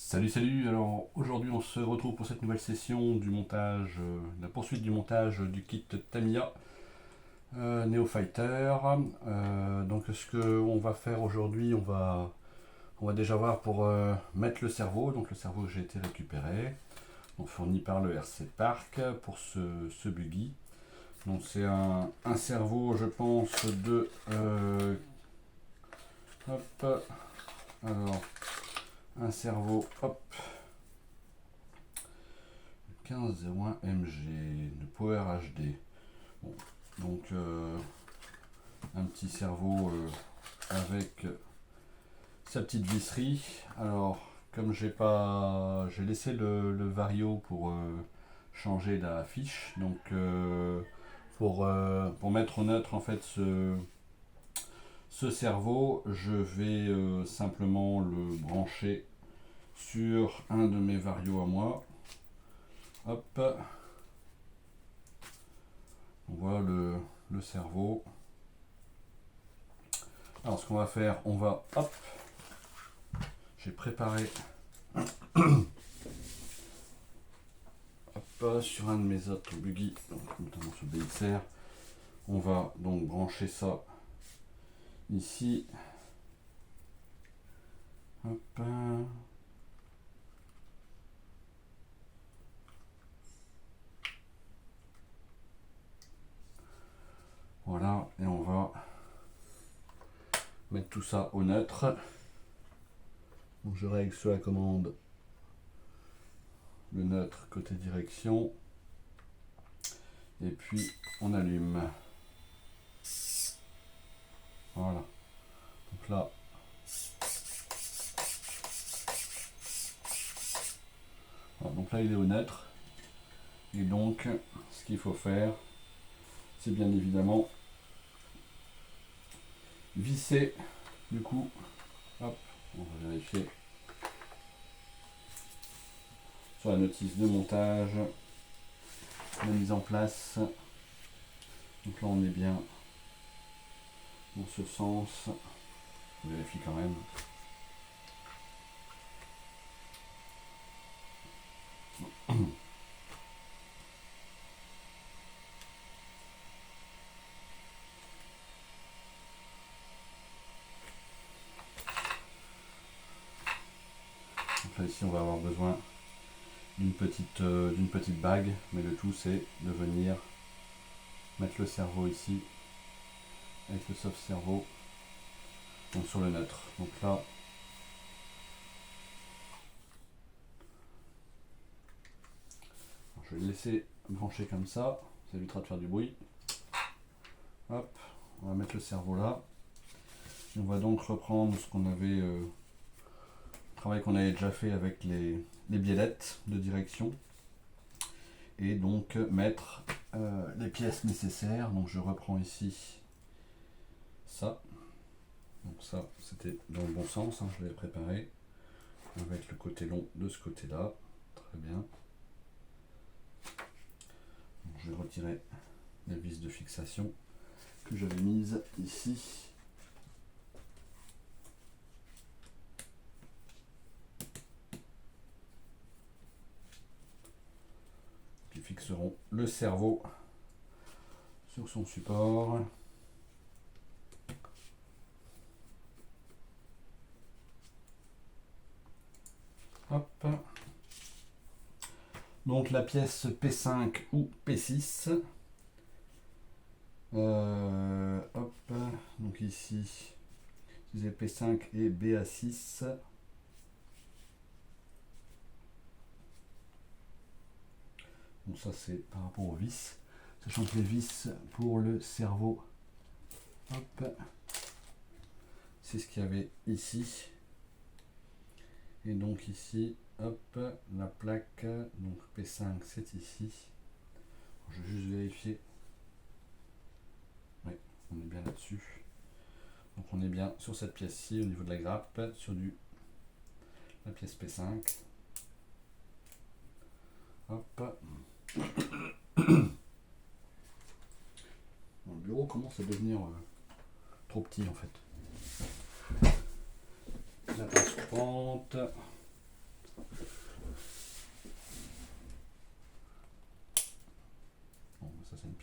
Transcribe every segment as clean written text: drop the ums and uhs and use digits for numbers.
Salut, alors aujourd'hui on se retrouve pour cette nouvelle session du montage, la poursuite du montage du kit Tamiya Neo Fighter. Donc ce qu'on va faire aujourd'hui, on va déjà voir pour mettre le cerveau, donc le cerveau que j'ai été récupéré, donc fourni par le RC Park pour ce buggy. Donc c'est un cerveau je pense de... hop, alors un cerveau, hop, 1501 MG de Power HD. Bon, donc un petit cerveau avec sa petite visserie. Alors comme j'ai laissé le vario pour changer la fiche, donc pour mettre au neutre en fait ce cerveau, je vais simplement le brancher sur un de mes varios à moi. Hop, on voit le cerveau. Alors ce qu'on va faire, hop, j'ai préparé hop, sur un de mes autres buggy, donc notamment ce BXR, on va donc brancher ça ici. Hop. Voilà, et on va mettre tout ça au neutre. Donc je règle sur la commande le neutre côté direction. Et puis on allume. Voilà. Donc là, voilà, donc là il est au neutre. Et donc ce qu'il faut faire, c'est bien évidemment visser du coup. Hop, on va vérifier sur la notice de montage la mise en place. Donc là on est bien dans ce sens. On vérifie quand même. Donc là ici on va avoir besoin d'une petite bague, mais le tout c'est de venir mettre le cerveau ici avec le soft cerveau donc sur le neutre. Donc là je vais le laisser brancher comme ça évitera de faire du bruit. Hop, on va mettre le cerveau là. Et on va donc reprendre ce qu'on avait, le travail qu'on avait déjà fait avec les biellettes de direction. Et donc mettre les pièces nécessaires. Donc je reprends ici ça. Donc ça, c'était dans le bon sens, hein, je l'avais préparé. Avec le côté long de ce côté-là. Très bien. Donc je vais retirer les vis de fixation que j'avais mises ici. Qui fixeront le cerveau sur son support. Hop. Donc la pièce P5 ou P6. Hop. Donc ici, c'est P5 et BA6. Donc ça c'est par rapport aux vis. Sachant que les vis pour le cerveau, hop, c'est ce qu'il y avait ici. Et donc ici, hop, la plaque, donc P5 c'est ici. Je vais juste vérifier. Oui, on est bien là-dessus. Donc on est bien sur cette pièce-ci au niveau de la grappe, sur la pièce P5. Hop. Le bureau commence à devenir trop petit en fait. La pince coupante.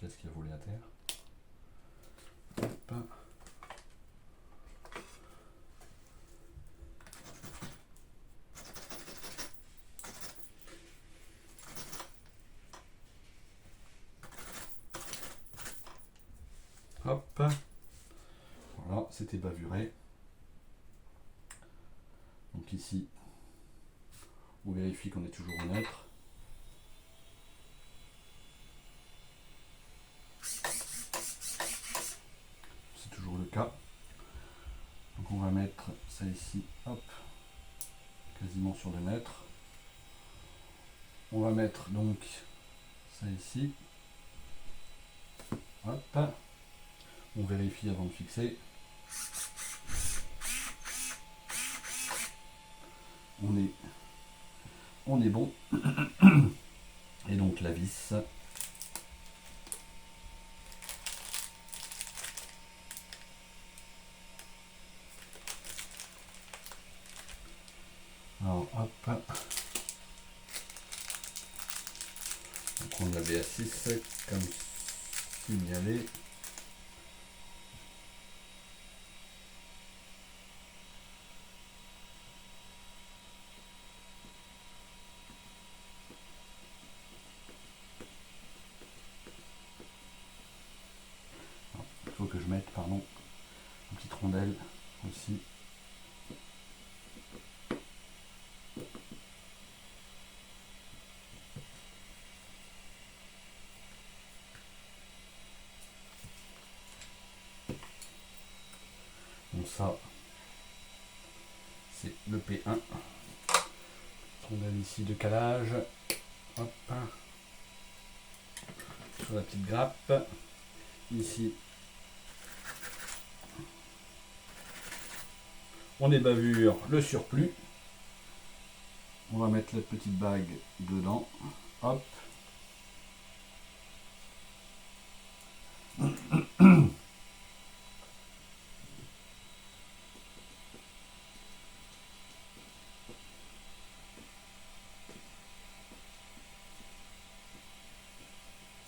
pièce qui a volé à terre. Hop. Hop. Voilà, c'était bavuré. Donc ici, on vérifie qu'on est toujours au neutre. C'est toujours le cas. Donc on va mettre ça ici, hop, quasiment sur le neutre. On va mettre donc ça ici. Hop. On vérifie avant de fixer. On est bon. Et donc la vis. Alors hop. On prend la BA6 comme signalé. Il faut que je mette, pardon, une petite rondelle aussi. Donc ça, c'est le P1. Rondelle ici de calage. Hop. Sur la petite grappe. Ici, on débavure le surplus. On va mettre la petite bague dedans. Hop.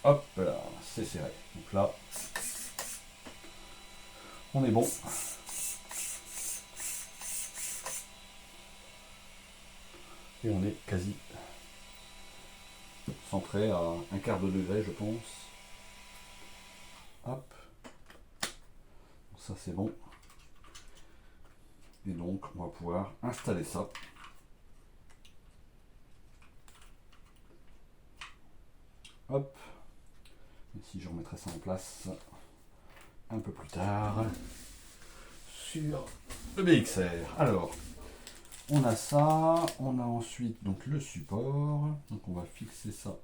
Hop là, c'est serré. Donc là, on est bon. Et on est quasi centré à un quart de degré, je pense. Hop. Ça c'est bon. Et donc on va pouvoir installer ça. Hop. Ici je remettrai ça en place un peu plus tard sur le BXR. Alors, on a ça, on a ensuite donc le support. Donc on va fixer ça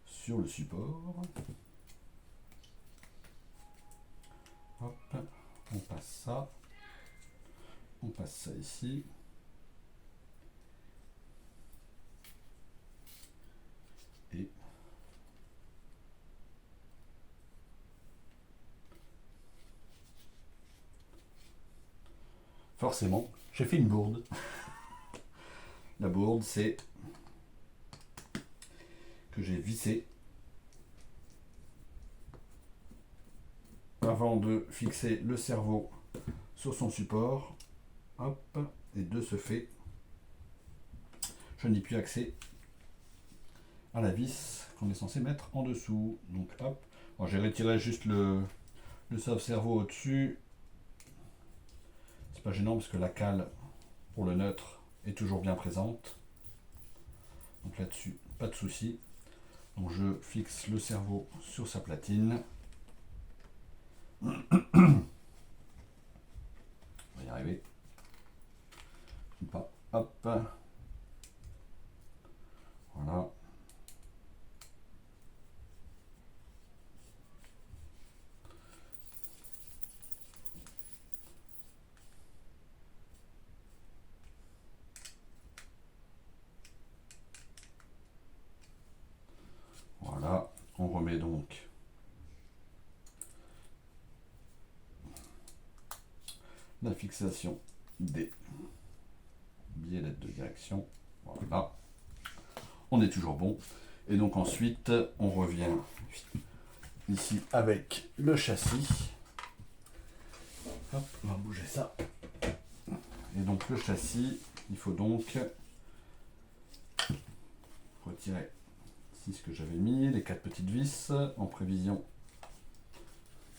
sur le support. Hop, on passe ça. On passe ça ici. Et forcément, j'ai fait une bourde. La bourde, c'est que j'ai vissé avant de fixer le cerveau sur son support. Hop, et de ce fait, je n'ai plus accès à la vis qu'on est censé mettre en dessous. Donc hop, alors j'ai retiré juste le sauve-cerveau au-dessus. C'est pas gênant parce que la cale pour le neutre est toujours bien présente. Donc là-dessus, pas de souci. Donc je fixe le cerveau sur sa platine. On va y arriver. Pas. Hop. Voilà. Voilà. On remet donc la fixation des billets d'aide de direction. Voilà. On est toujours bon. Et donc ensuite, on revient ici avec le châssis. Hop, on va bouger ça. Et donc le châssis, il faut donc retirer ici ce que j'avais mis, les 4 petites vis en prévision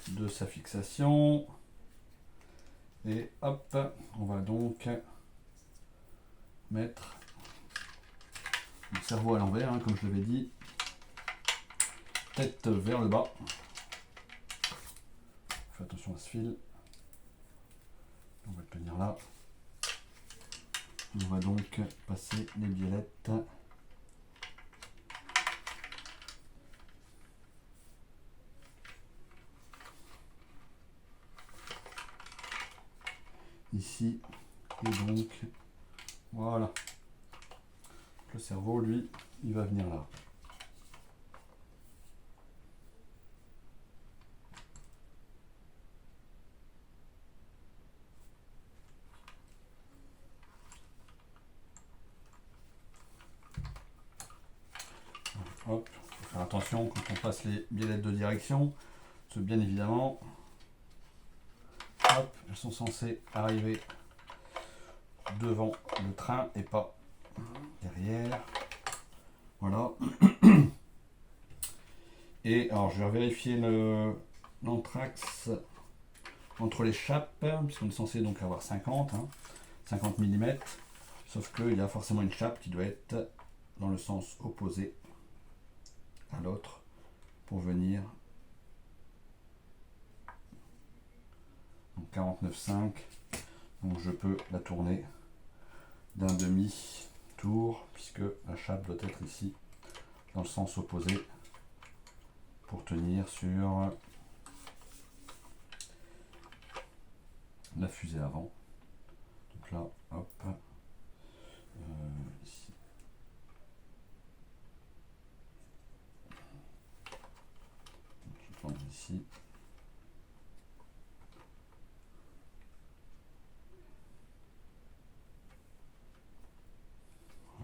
de sa fixation. Et hop, on va donc mettre le cerveau à l'envers, hein, comme je l'avais dit, tête vers le bas. Fais attention à ce fil. On va le tenir là. On va donc passer les biellettes ici et donc voilà. Le cerveau, lui, il va venir là. Hop, faut faire attention quand on passe les biellettes de direction, parce que bien évidemment, hop, elles sont censées arriver devant le train et pas derrière. Voilà. Et alors je vais vérifier l'anthrax entre les chapes, puisqu'on est censé donc avoir 50, hein, 50 mm, sauf qu'il y a forcément une chape qui doit être dans le sens opposé à l'autre pour venir. Donc 49,5, donc je peux la tourner d'un demi-tour, puisque la chape doit être ici dans le sens opposé pour tenir sur la fusée avant. Donc là, hop, ici. Je prends ici.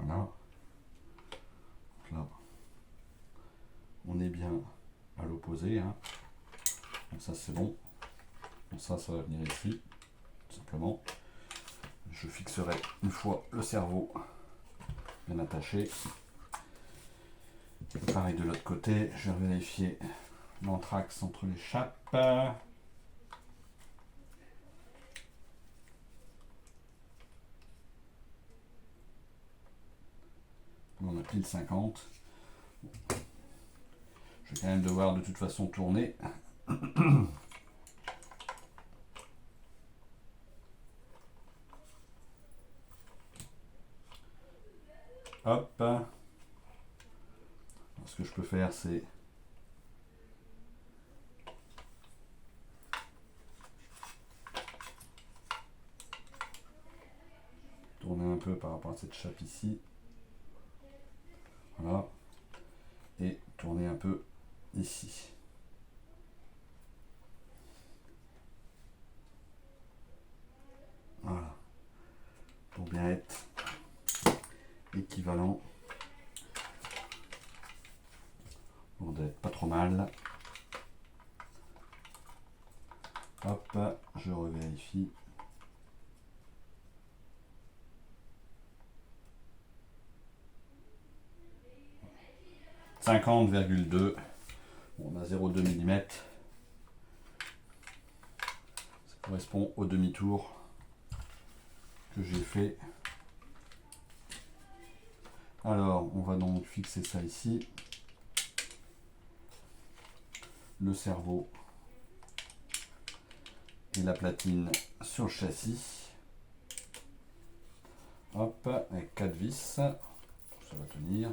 Voilà. Donc là, on est bien à l'opposé, hein. Donc ça c'est bon. Donc ça va venir ici, tout simplement. Je fixerai une fois le cerveau bien attaché. Et pareil de l'autre côté, je vais vérifier l'anthrax entre les chapes. On a pile 50. Je vais quand même devoir de toute façon tourner. Hop. Alors, ce que je peux faire, c'est tourner un peu par rapport à cette chape ici. Voilà. Et tourner un peu ici. Voilà. Pour bien être équivalent. Pour d'être pas trop mal. Hop, je revérifie. « 50,2 ». On a 0,2 mm. Ça correspond au demi-tour que j'ai fait. Alors, on va donc fixer ça ici. Le cerveau et la platine sur le châssis. Hop, avec 4 vis. Ça va tenir.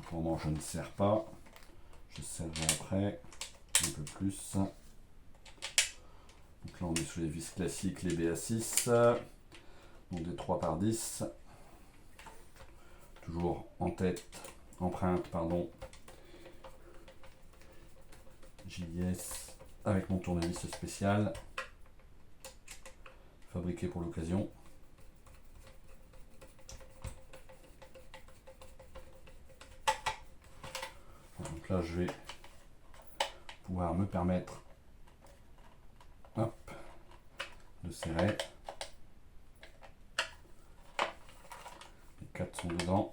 Pour le moment, je ne serre pas. Je serrerai après un peu plus. Donc là, on est sur les vis classiques, les BA6. Donc des 3x10. Toujours en tête, empreinte, pardon, JDS avec mon tournevis spécial, fabriqué pour l'occasion. Donc là, je vais pouvoir me permettre de serrer. Les 4 sont dedans.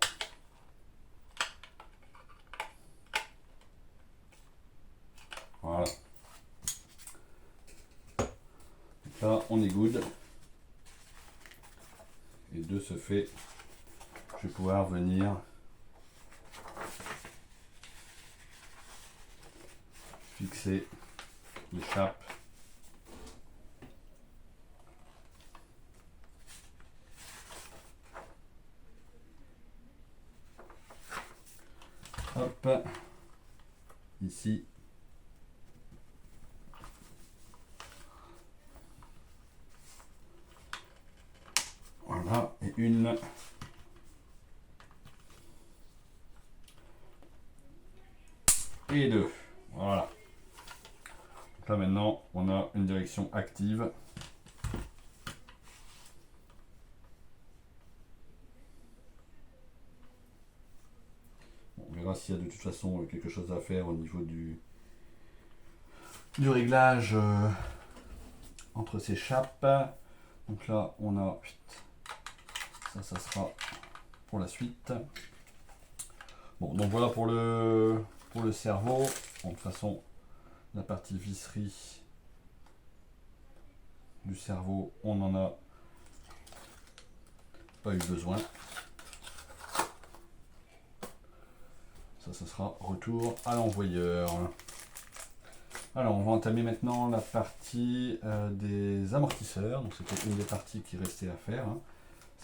Voilà. Donc là, on est good. Et de ce fait, je vais pouvoir venir fixer l'échappe. Hop, ici. Voilà, et une. Et deux. Voilà. Donc là maintenant, on a une direction active. On verra s'il y a de toute façon quelque chose à faire au niveau du réglage entre ces chapes. Donc là, on a ça sera pour la suite. Bon, donc voilà pour le cerveau. Bon, de toute façon, la partie visserie du cerveau, on n'en a pas eu besoin. Ça sera retour à l'envoyeur. Alors, on va entamer maintenant la partie des amortisseurs. Donc, c'était une des parties qui restait à faire. Hein.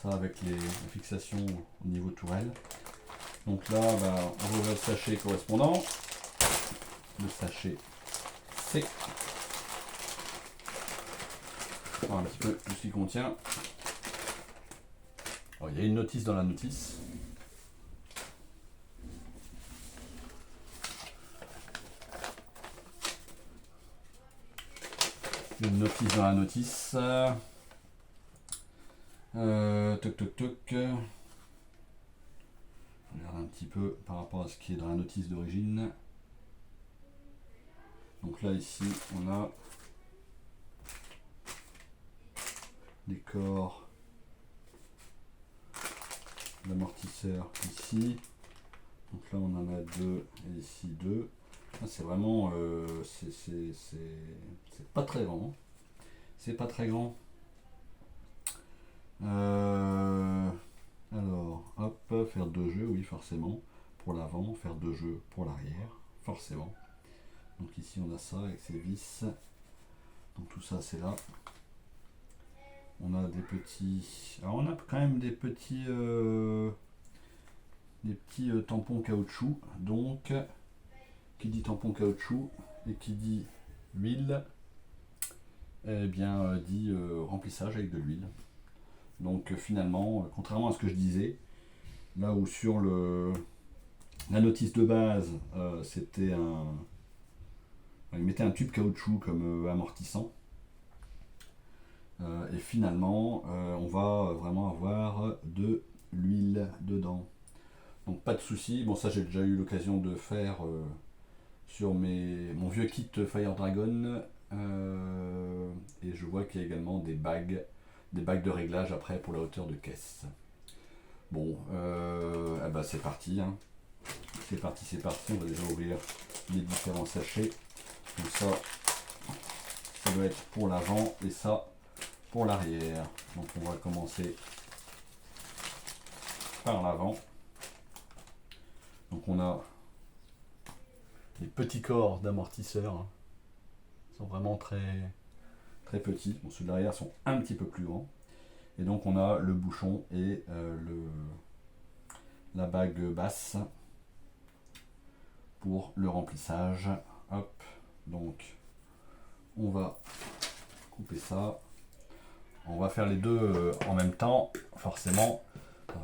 Ça, avec les fixations au niveau tourelle. Donc là, on ouvre le sachet correspondant. Le sachet C. Voilà un petit peu tout ce qu'il contient. Alors, il y a une notice dans la notice. Une notice dans la notice. Toc toc toc. On regarde un petit peu par rapport à ce qui est dans la notice d'origine. Donc là ici on a les corps d'amortisseur ici. Donc là on en a deux et ici deux. C'est vraiment c'est pas très grand. C'est pas très grand. Alors, hop, faire deux jeux, oui, forcément, pour l'avant, faire deux jeux pour l'arrière, forcément. Donc ici, on a ça avec ses vis. Donc tout ça, c'est là. On a des petits... Alors, on a quand même des petits tampons caoutchouc. Donc, qui dit tampon caoutchouc et qui dit huile, eh bien, dit remplissage avec de l'huile. Donc finalement, contrairement à ce que je disais, là où sur la notice de base, c'était il mettait un tube caoutchouc comme amortissant. Et finalement, on va vraiment avoir de l'huile dedans. Donc pas de souci. Bon, ça j'ai déjà eu l'occasion de faire sur mon vieux kit Fire Dragon. Et je vois qu'il y a également des bagues de réglage après pour la hauteur de caisse. Bon, c'est parti. Hein. C'est parti. On va déjà ouvrir les différents sachets. Donc ça doit être pour l'avant et ça pour l'arrière. Donc on va commencer par l'avant. Donc on a les petits corps d'amortisseurs. Hein. Ils sont vraiment très petits. Bon, ceux de l'arrière sont un petit peu plus grands. Et donc on a le bouchon et la bague basse pour le remplissage. Hop, donc on va couper ça. On va faire les deux en même temps, forcément.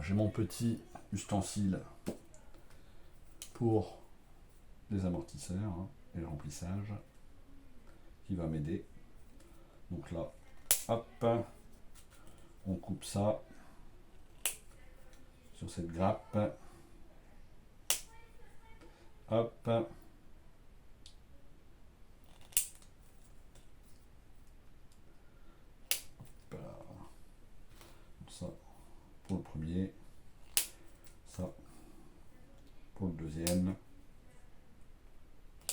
J'ai mon petit ustensile pour les amortisseurs et le remplissage. qui va m'aider. Donc là, hop, on coupe ça sur cette grappe. Hop. Ça pour le premier, ça pour le deuxième.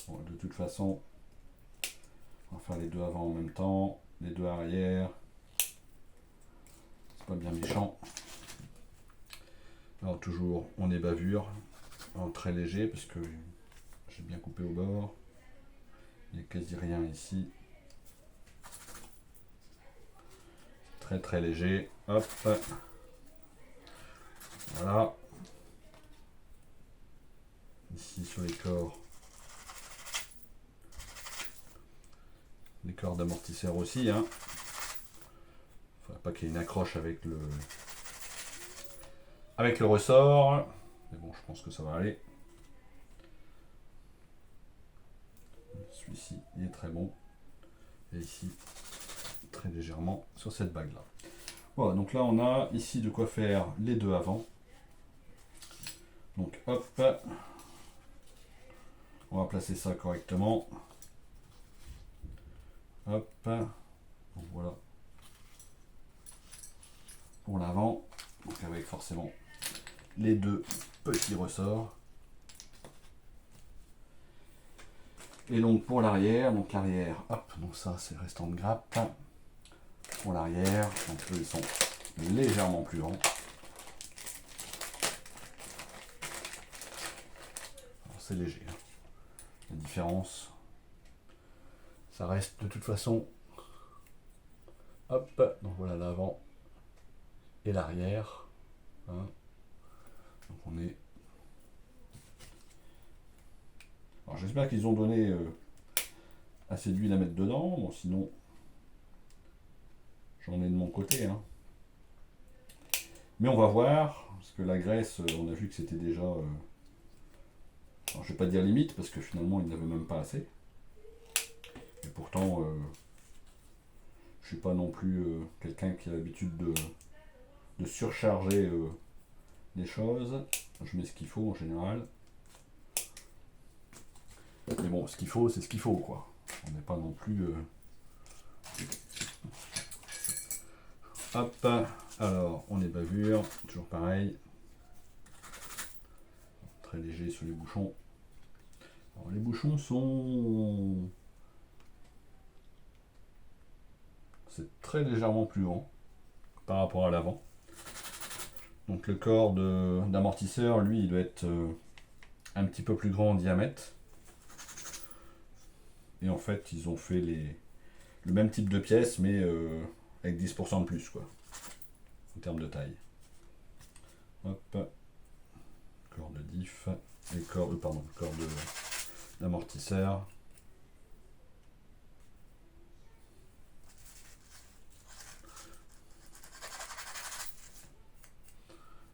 Bon, de toute façon, on va faire les deux avant en même temps, les deux arrière. C'est pas bien méchant. Alors toujours, on est bavure, en très léger parce que j'ai bien coupé au bord. Il n'y a quasi rien ici. Très très léger. Hop. Voilà. Ici sur les corps d'amortisseur aussi. Hein. Faudrait pas qu'il y ait une accroche avec le ressort. Mais bon, je pense que ça va aller. Celui-ci, il est très bon. Et ici, très légèrement sur cette bague là. Voilà, donc là on a ici de quoi faire les deux avant. Donc hop, on va placer ça correctement. Hop, donc voilà pour l'avant, donc avec forcément les deux petits ressorts. Et donc pour l'arrière, hop, donc ça c'est restant de grappe. Pour l'arrière, donc eux ils sont légèrement plus grands. C'est léger. Hein. La différence, ça reste de toute façon. Hop, donc voilà l'avant et l'arrière. Hein. Donc on est. Alors j'espère qu'ils ont donné assez d'huile à mettre dedans. Bon sinon, j'en ai de mon côté. Hein. Mais on va voir, parce que la graisse, on a vu que c'était déjà. Alors, je vais pas dire limite, parce que finalement, il n'avait même pas assez. Et pourtant, je suis pas non plus quelqu'un qui a l'habitude de surcharger les choses. Je mets ce qu'il faut en général. Mais bon, ce qu'il faut, c'est ce qu'il faut, quoi. On n'est pas non plus. Hop, alors on est bavure, toujours pareil. Très léger sur les bouchons. Alors, les bouchons sont. C'est très légèrement plus grand par rapport à l'avant. Donc le corps d'amortisseur, lui, il doit être un petit peu plus grand en diamètre. Et en fait, ils ont fait le même type de pièce, mais avec 10% de plus, quoi, en termes de taille. Hop, corps de diff, et corps d'amortisseur.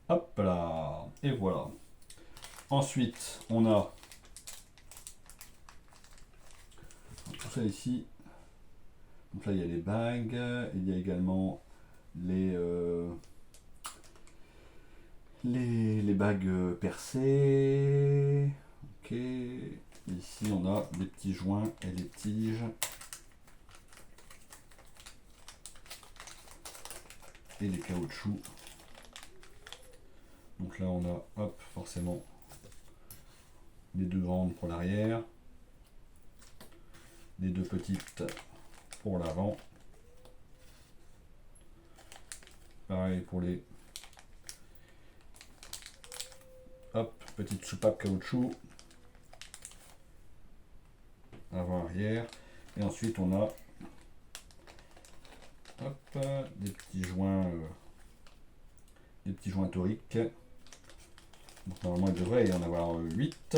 Hop là, et voilà. Ensuite, on a tout ça ici. Donc là, il y a les bagues, il y a également les bagues percées. Ok. Ici, on a les petits joints et les tiges. Et les caoutchoucs. Donc là, on a, hop, forcément, les deux grandes pour l'arrière. Les deux petites pour l'avant. Pareil pour les petites soupapes caoutchouc avant arrière. Et ensuite on a des petits joints toriques. Donc normalement il devrait y en avoir 8.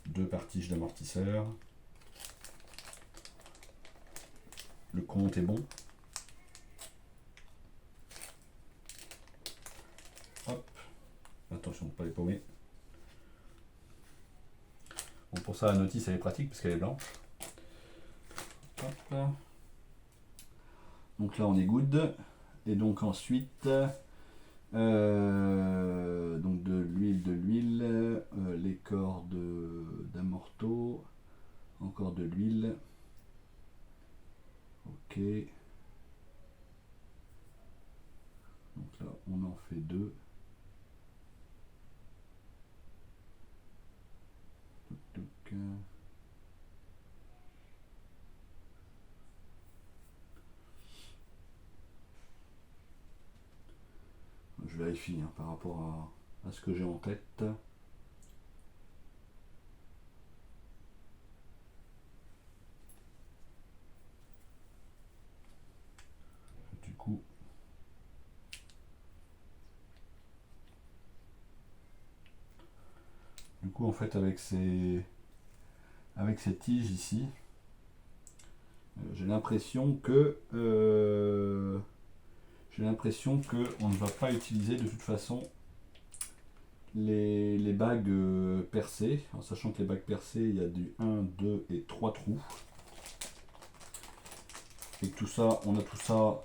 Deux par tige d'amortisseur. Le compte est bon. Hop. Attention de ne pas les paumer. Donc pour ça la notice elle est pratique parce qu'elle est blanche. Hop. Donc là on est good. Et donc ensuite, donc de l'huile, les corps d'amorto, encore de l'huile. Ok. Donc là on en fait 2. Je vérifie par rapport à ce que j'ai en tête. Du coup en fait avec ces tiges ici, j'ai l'impression que on ne va pas utiliser de toute façon les bagues percées, en sachant que les bagues percées il y a du 1, 2 et 3 trous. Et tout ça, on a tout ça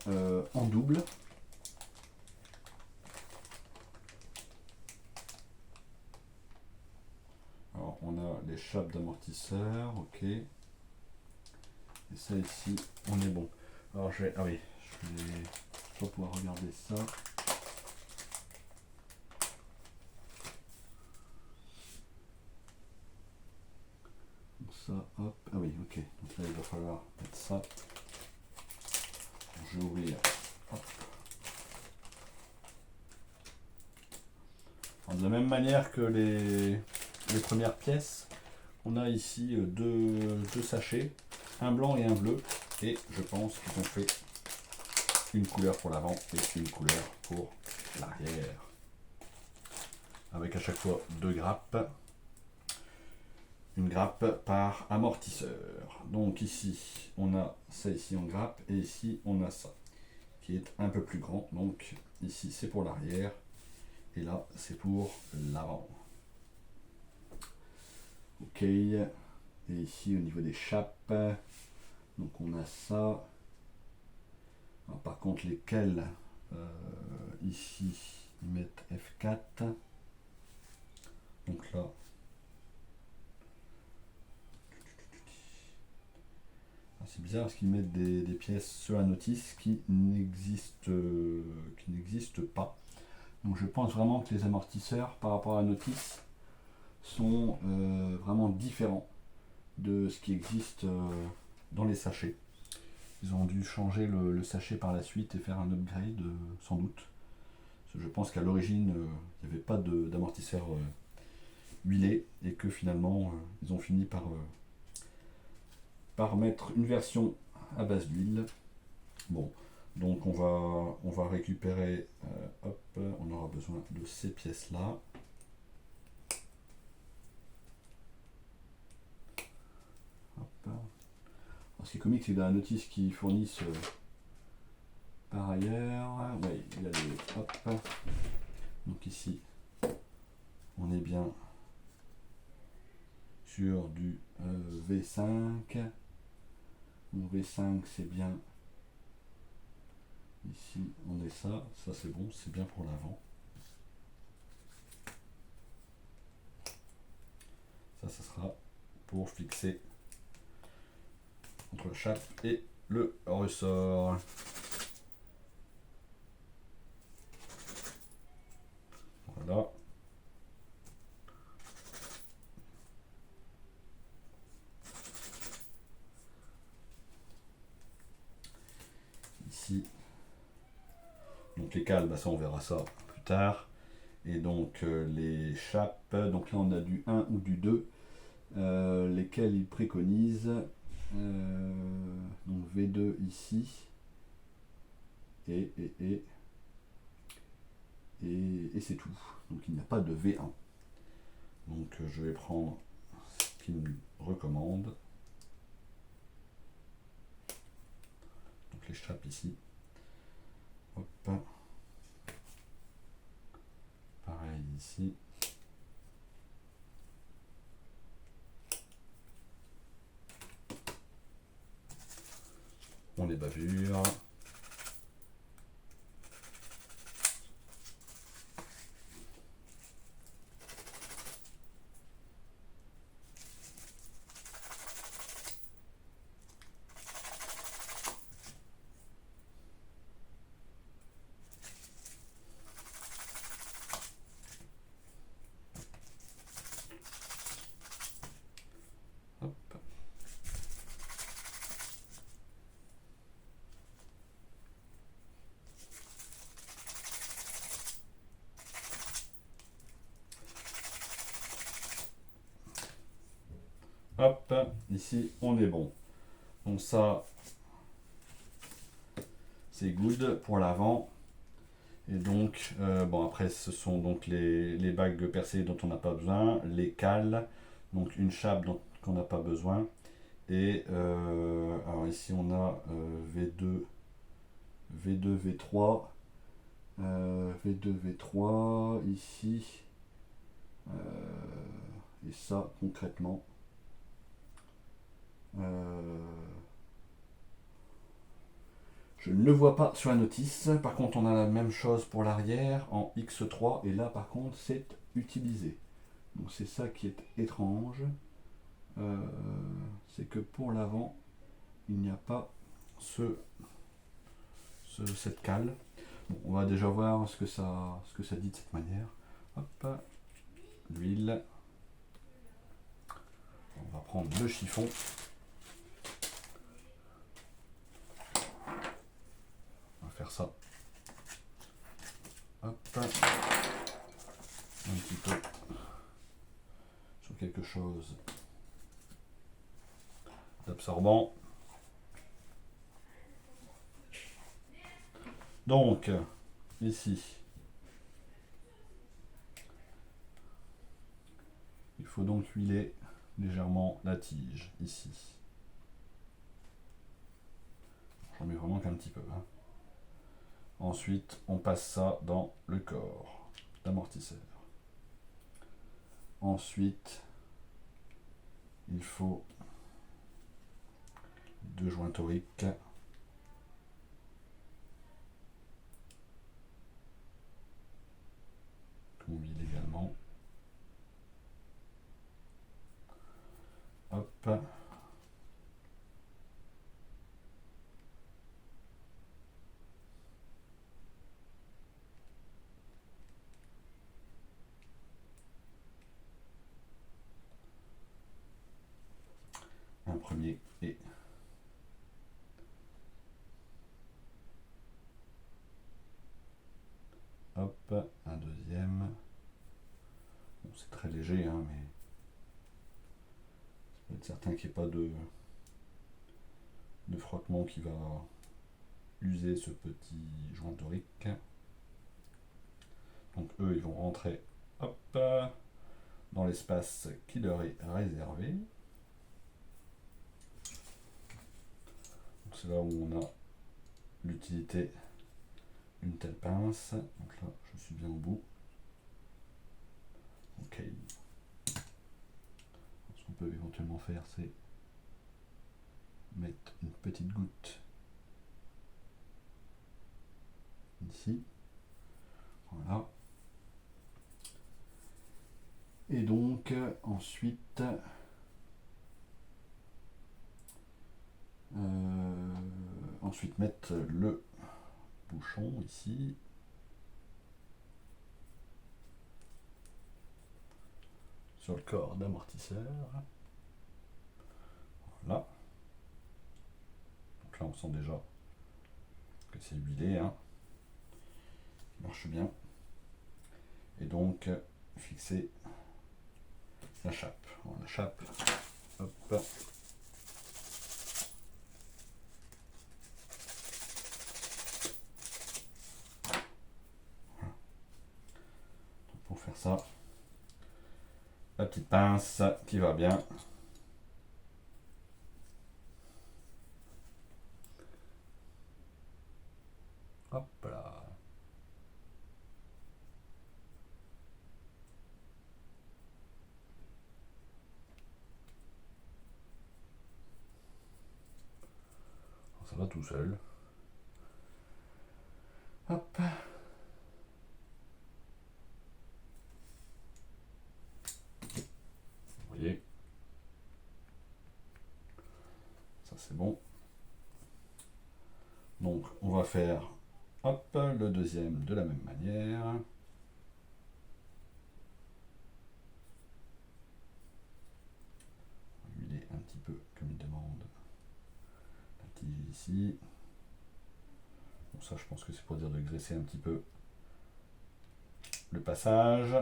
en double. Alors on a les chapes d'amortisseur, ok. Et ça ici, on est bon. Alors je vais pas pouvoir regarder ça. Donc ça, hop, ah oui, ok. Donc là il va falloir mettre ça. Je vais ouvrir. Hop. Alors, de la même manière que les premières pièces, on a ici deux sachets, un blanc et un bleu, et je pense qu'ils ont fait une couleur pour l'avant et une couleur pour l'arrière, avec à chaque fois 2 grappes, une grappe par amortisseur. Donc ici on a ça ici en grappe, et ici on a ça qui est un peu plus grand, donc ici c'est pour l'arrière et là c'est pour l'avant. Ok, et ici au niveau des chapes, donc on a ça. Alors, par contre lesquels ici ils mettent F4, donc là c'est bizarre parce qu'ils mettent des pièces sur la notice qui n'existent pas. Donc je pense vraiment que les amortisseurs par rapport à la notice sont vraiment différents de ce qui existe dans les sachets. Ils ont dû changer le sachet par la suite et faire un upgrade sans doute. Parce que je pense qu'à l'origine il n'y avait pas d'amortisseur huilé et que finalement ils ont fini par mettre une version à base d'huile. Bon, donc on va récupérer, hop, on aura besoin de ces pièces là. Alors, ce qui est comique, c'est que dans la notice qu'ils fournissent par ailleurs, ouais, il y a des, hop, donc ici on est bien sur du V5. Donc V5 c'est bien. Ici on est ça c'est bon, c'est bien pour l'avant. Ça sera pour fixer entre la chape et le ressort. Voilà. Ici, donc les cales, ça on verra ça plus tard. Et donc les chapes, donc là on a du 1 ou du 2, lesquels ils préconisent. Donc V2 ici, et c'est tout. Donc il n'y a pas de V1. Donc je vais prendre ce qu'il me recommande. Donc les chapes ici. Hop. Pareil ici. on les bavure. Hop, ici on est bon. Donc ça, c'est good pour l'avant. Et donc, bon après ce sont donc les bagues percées dont on n'a pas besoin, les cales, donc une chape qu'on n'a pas besoin. Et alors ici on a V2, V2, V3, V2, V3, ici. Et ça concrètement. Je ne le vois pas sur la notice. Par contre, on a la même chose pour l'arrière en X3. Et là, par contre, c'est utilisé. Donc c'est ça qui est étrange. C'est que pour l'avant, il n'y a pas cette cale. Bon, on va déjà voir ce que ça dit de cette manière. Hop, l'huile. On va prendre le chiffon. On va faire ça. Hop. Un petit peu sur quelque chose d'absorbant. Donc, ici, il faut donc huiler légèrement la tige, ici. J'en mets vraiment qu'un petit peu. Hein. Ensuite, on passe ça dans le corps d'amortisseur. Ensuite, il faut 2 joints toriques. Qu'on huile également. Hop. Un premier et hop, un deuxième. Bon, c'est très léger, hein, mais ça peut être certain qu'il n'y ait pas de frottement qui va user ce petit joint torique. Donc eux, ils vont rentrer hop, dans l'espace qui leur est réservé. C'est là où on a l'utilité d'une telle pince. Donc là, je suis bien au bout. Ok. Ce qu'on peut éventuellement faire, c'est mettre une petite goutte ici. Voilà. Et donc, ensuite, mettre le bouchon ici. Sur le corps d'amortisseur. Voilà. Donc là, on sent déjà que c'est huilé. Hein. Ça marche bien. Et donc, fixer la chape. Alors, la chape, hop. Pour faire ça, la petite pince qui va bien. Hop là. Ça va tout seul. Hop. Vous voyez. Ça c'est bon. Donc on va faire hop, le deuxième de la même manière. Huiler un petit peu comme il demande la tige ici. Bon, ça je pense que c'est pour dire de graisser un petit peu le passage.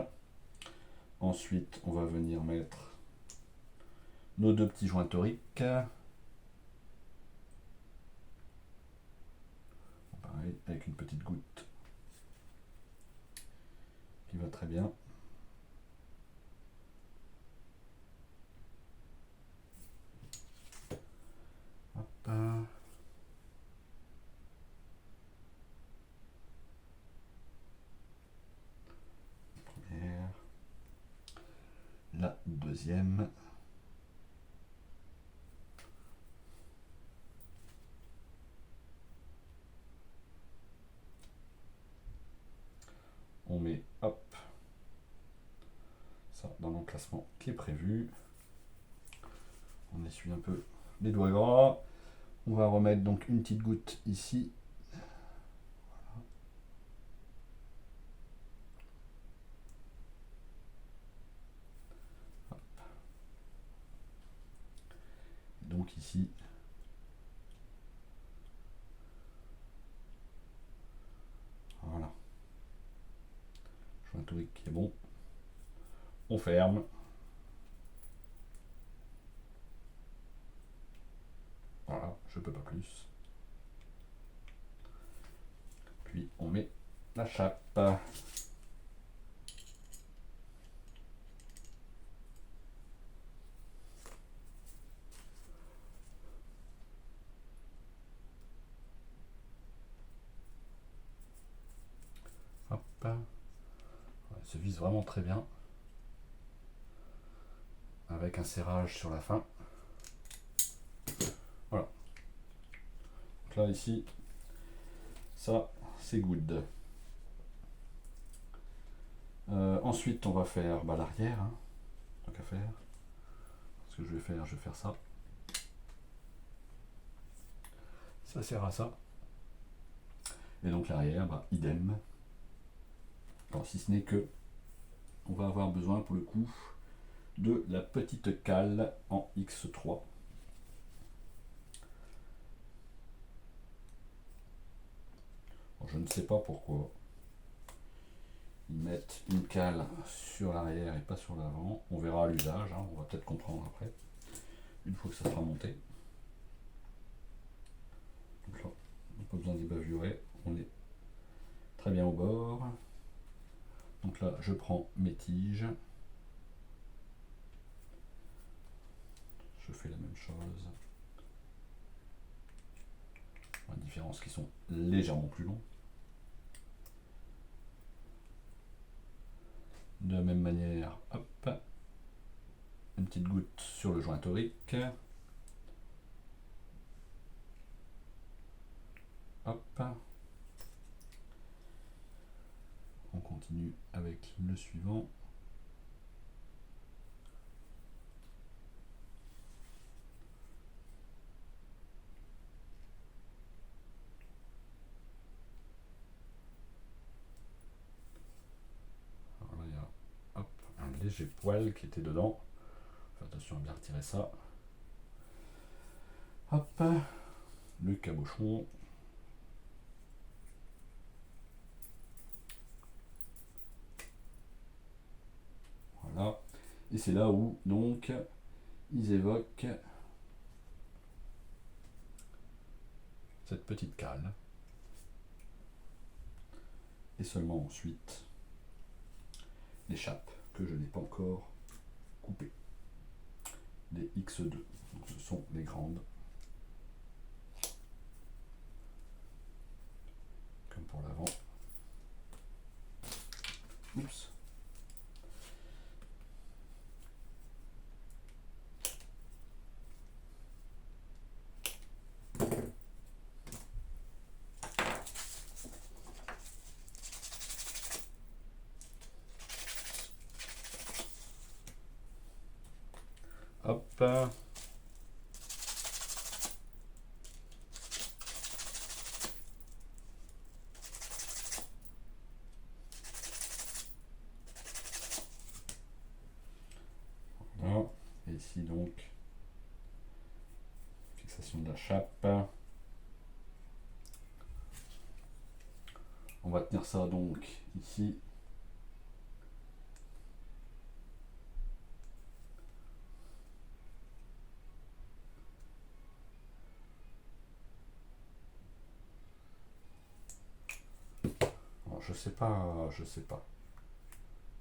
Ensuite on va venir mettre nos deux petits joints toriques. Pareil, avec une petite goutte qui va très bien. Hop. Première. La deuxième. On met hop ça dans l'emplacement qui est prévu. On essuie un peu les doigts gras. On va remettre donc une petite goutte ici. Hop. Donc ici. Voilà. Joint torique qui est bon. On ferme. Voilà, je peux pas plus. Puis on met la chape. Hop. Elle se vise vraiment très bien. Avec un serrage sur la fin. Voilà. Donc là ici, ça c'est good. Ensuite on va faire l'arrière, hein, tant qu'à faire. Ce que je vais faire ça. Ça sert à ça. Et donc l'arrière, idem. Alors, si ce n'est que on va avoir besoin pour le coup de la petite cale en X3. Alors, je ne sais pas pourquoi ils mettent une cale sur l'arrière et pas sur l'avant. On verra à l'usage, hein, on va peut-être comprendre après, une fois que ça sera monté. Donc là, on n'a pas besoin d'y bavurer, on est très bien au bord. Donc là, je prends mes tiges. Je fais la même chose. La différence qu'ils sont légèrement plus longs. De la même manière, hop, une petite goutte sur le joint torique. Hop. On continue avec le suivant. Alors là, il y a hop, un léger poil qui était dedans. Fais attention à bien retirer ça. Hop, le cabochon. Voilà. Et c'est là où, donc, ils évoquent cette petite cale. Et seulement ensuite, l'échappe que je n'ai pas encore coupée. Les X2. Donc, ce sont les grandes. Comme pour l'avant. Oups. Hop. Voilà. Et ici donc, fixation de la chape. On va tenir ça donc ici. Alors, je sais pas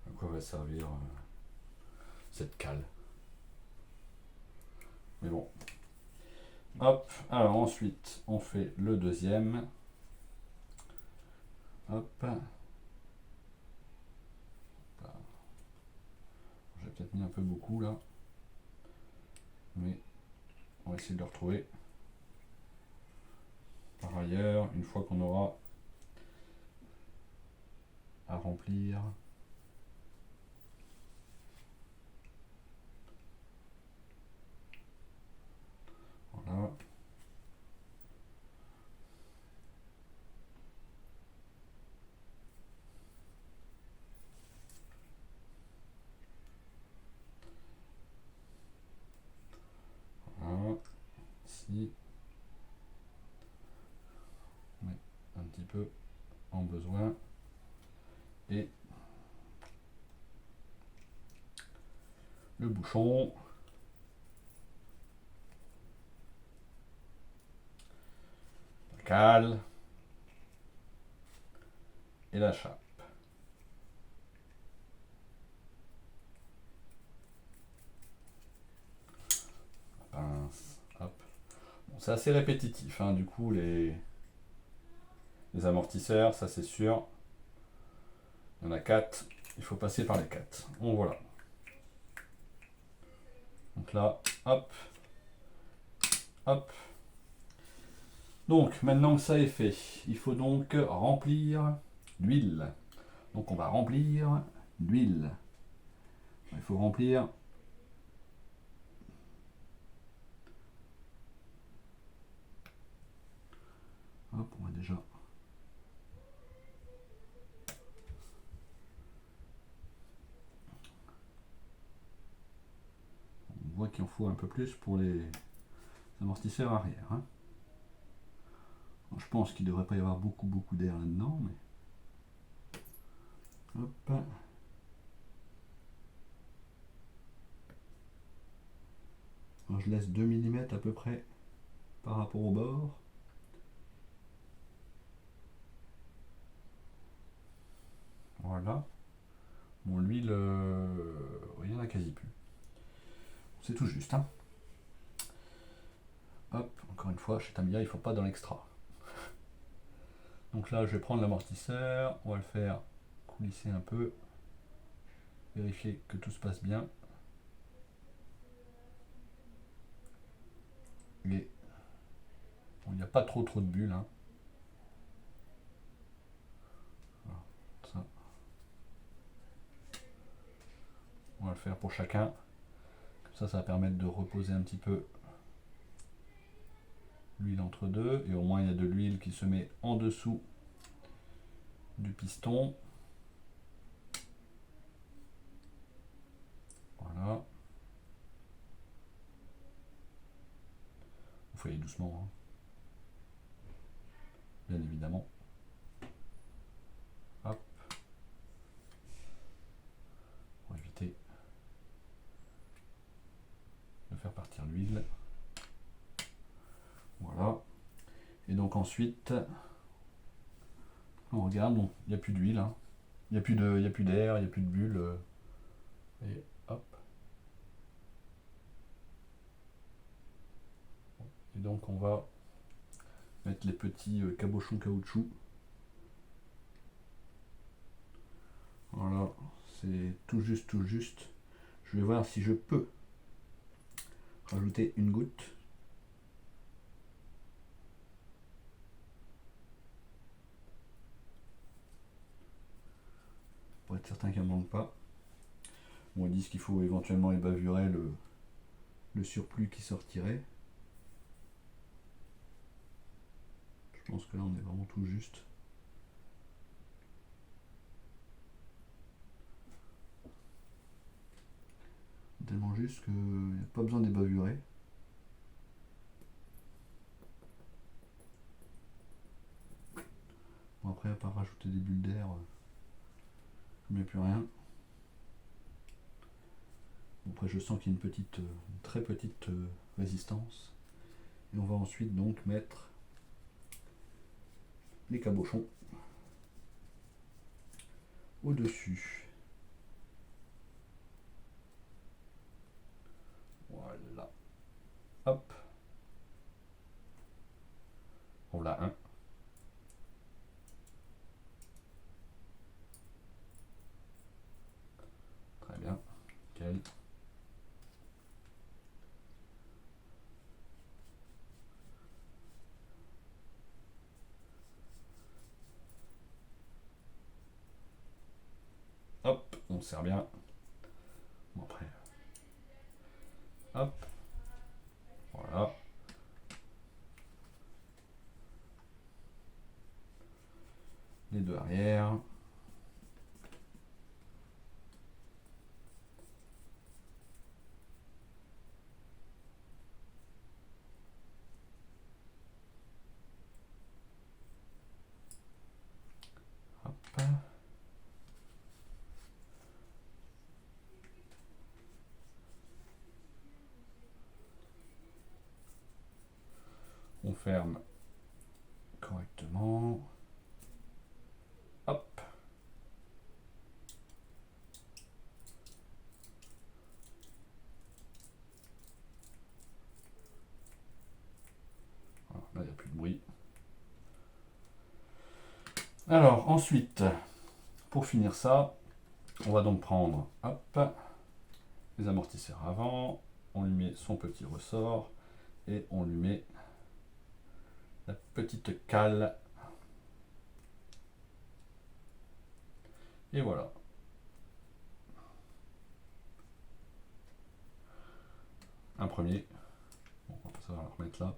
à quoi va servir cette cale. Mais bon. Hop, alors ensuite on fait le deuxième. Hop. J'ai peut-être mis un peu beaucoup là. Mais on va essayer de le retrouver. Par ailleurs, une fois qu'on aura à remplir. Voilà. Voilà. Ici. On met un petit peu en besoin. Et le bouchon. La cale. Et la chape. La pince. Hop. Bon, c'est assez répétitif, hein, du coup, les amortisseurs, ça c'est sûr. Il y en a 4. Il faut passer par les 4. Bon, voilà. Donc là, hop. Hop. Donc, maintenant que ça est fait, il faut donc remplir l'huile. Donc, on va remplir l'huile. Il faut remplir hop, on va déjà on voit qu'il en faut un peu plus pour les amortisseurs arrière, hein. Alors, je pense qu'il ne devrait pas y avoir beaucoup d'air là-dedans, mais hop. Alors, je laisse 2 mm à peu près par rapport au bord. Voilà. Bon, l'huile, il n'y en a quasi plus. C'est tout juste, hein. Hop, encore une fois, chez Tamiya, il ne faut pas dans l'extra. Donc là, je vais prendre l'amortisseur, on va le faire coulisser un peu, vérifier que tout se passe bien. Et bon, il n'y a pas trop de bulles, hein. Voilà, ça. On va le faire pour chacun. Comme ça va permettre de reposer un petit peu l'huile entre deux. Et au moins, il y a de l'huile qui se met en dessous du piston. Voilà. Il faut y aller doucement, hein. Bien évidemment. Hop. Pour éviter de faire partir l'huile. Voilà. Et donc ensuite, on regarde, bon, il n'y a plus d'huile, hein. Il n'y a plus d'air, il n'y a plus de bulles. Et hop. Et donc on va mettre les petits cabochons caoutchouc. Voilà, c'est tout juste, tout juste. Je vais voir si je peux rajouter une goutte. Pour être certain qu'il ne manque pas. Bon, ils disent qu'il faut éventuellement ébavurer le surplus qui sortirait. Je pense que là on est vraiment tout juste. Tellement juste qu'il n'y a pas besoin d'ébavurer. Bon, après, à part rajouter des bulles d'air, je ne mets plus rien. Bon, après, je sens qu'il y a une très petite résistance. Et on va ensuite donc mettre les cabochons au-dessus. Voilà. Hop. On l'a un. Très bien. Nickel. Hop, on serre bien. Bon, après. Hop. Voilà. Les deux arrière. Hop. On ferme correctement. Hop. Voilà, là, il n'y a plus de bruit. Alors, ensuite, pour finir ça, on va donc prendre hop, les amortisseurs avant, on lui met son petit ressort et on lui met la petite cale. Et voilà. Un premier. Bon, ça va le remettre là.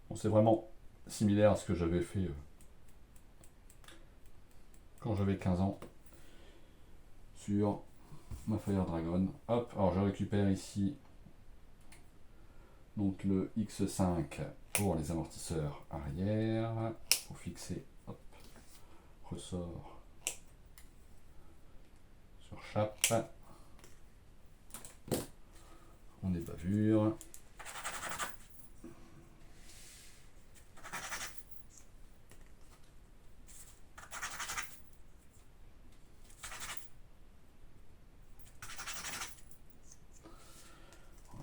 Bon, c'est vraiment similaire à ce que j'avais fait quand j'avais 15 ans sur ma Fire Dragon. Hop, alors je récupère ici donc le X5 pour les amortisseurs arrière, pour fixer, hop, ressort sur chape, on est bavure.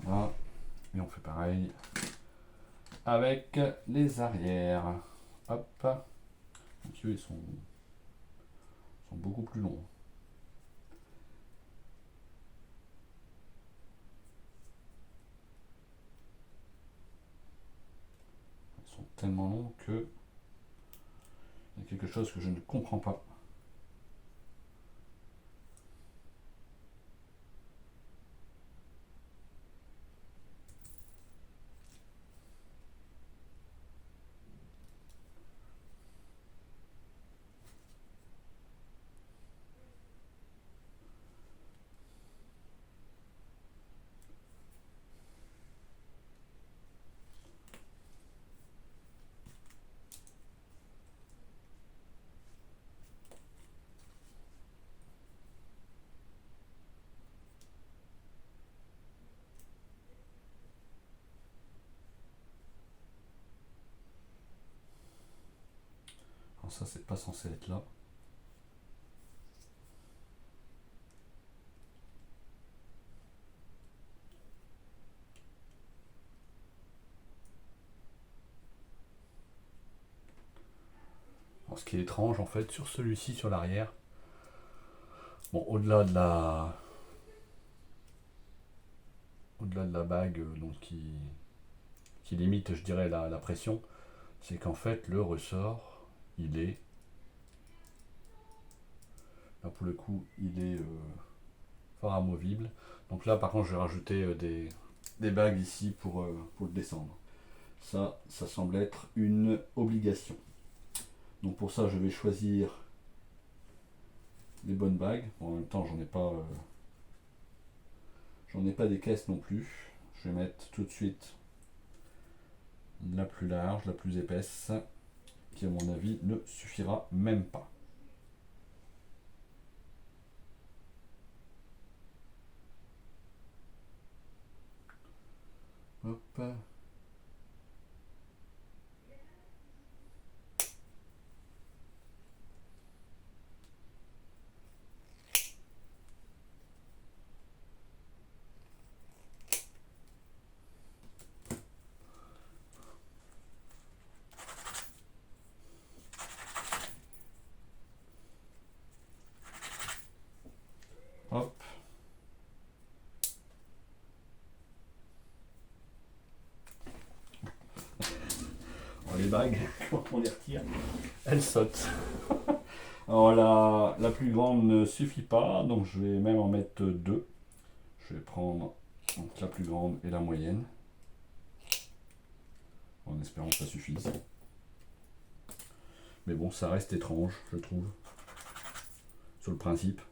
Voilà, et on fait pareil avec les arrières. Hop, donc eux ils sont beaucoup plus longs. Ils sont tellement longs que il y a quelque chose que je ne comprends pas. Alors ça c'est pas censé être là. Alors, ce qui est étrange en fait sur celui-ci sur l'arrière, bon au-delà de la bague donc qui limite je dirais la pression, c'est qu'en fait le ressort, il est, là pour le coup, il est fort amovible. Donc là par contre je vais rajouter des bagues ici pour le descendre. Ça semble être une obligation. Donc pour ça je vais choisir les bonnes bagues. Bon, en même temps j'en ai pas des caisses non plus. Je vais mettre tout de suite la plus large, la plus épaisse, qui à mon avis ne suffira même pas. Hop. Hop. Alors les bagues, quand on les retire, elles sautent. Alors la plus grande ne suffit pas, donc je vais même en mettre deux. Je vais prendre donc, la plus grande et la moyenne, en espérant que ça suffise. Mais bon, ça reste étrange, je trouve, sur le principe.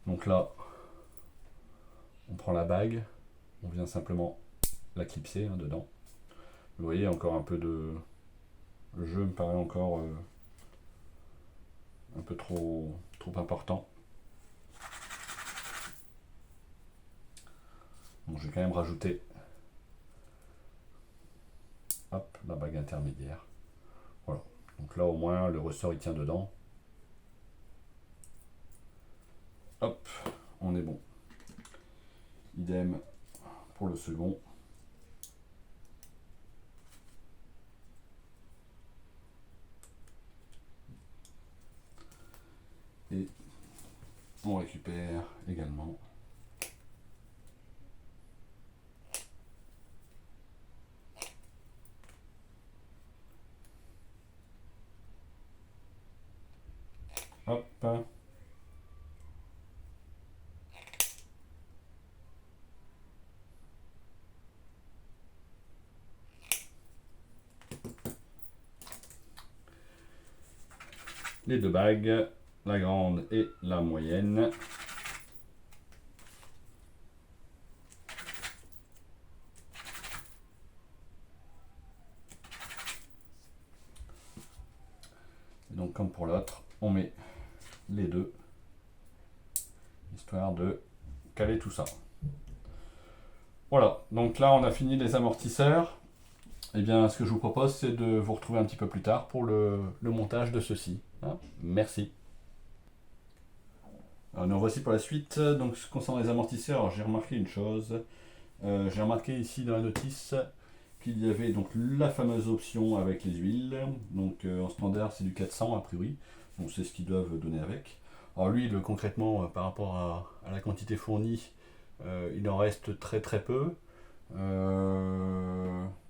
Donc là, on prend la bague, on vient simplement la clipser dedans. Vous voyez, encore un peu de... Le jeu me paraît encore un peu trop important. Donc je vais quand même rajouter hop, la bague intermédiaire. Voilà. Donc là au moins le ressort il tient dedans. Hop, on est bon. Idem pour le second. Et on récupère également hop. Les deux bagues, la grande et la moyenne. Et donc comme pour l'autre, on met les deux, histoire de caler tout ça. Voilà, donc là on a fini les amortisseurs. Et bien ce que je vous propose c'est de vous retrouver un petit peu plus tard pour le montage de ceci. Hein, merci. Alors nous voici pour la suite. Donc concernant les amortisseurs, j'ai remarqué une chose. J'ai remarqué ici dans la notice qu'il y avait donc la fameuse option avec les huiles. Donc en standard c'est du 400 a priori. Bon, c'est ce qu'ils doivent donner avec. Alors l'huile concrètement par rapport à la quantité fournie, il en reste très très peu.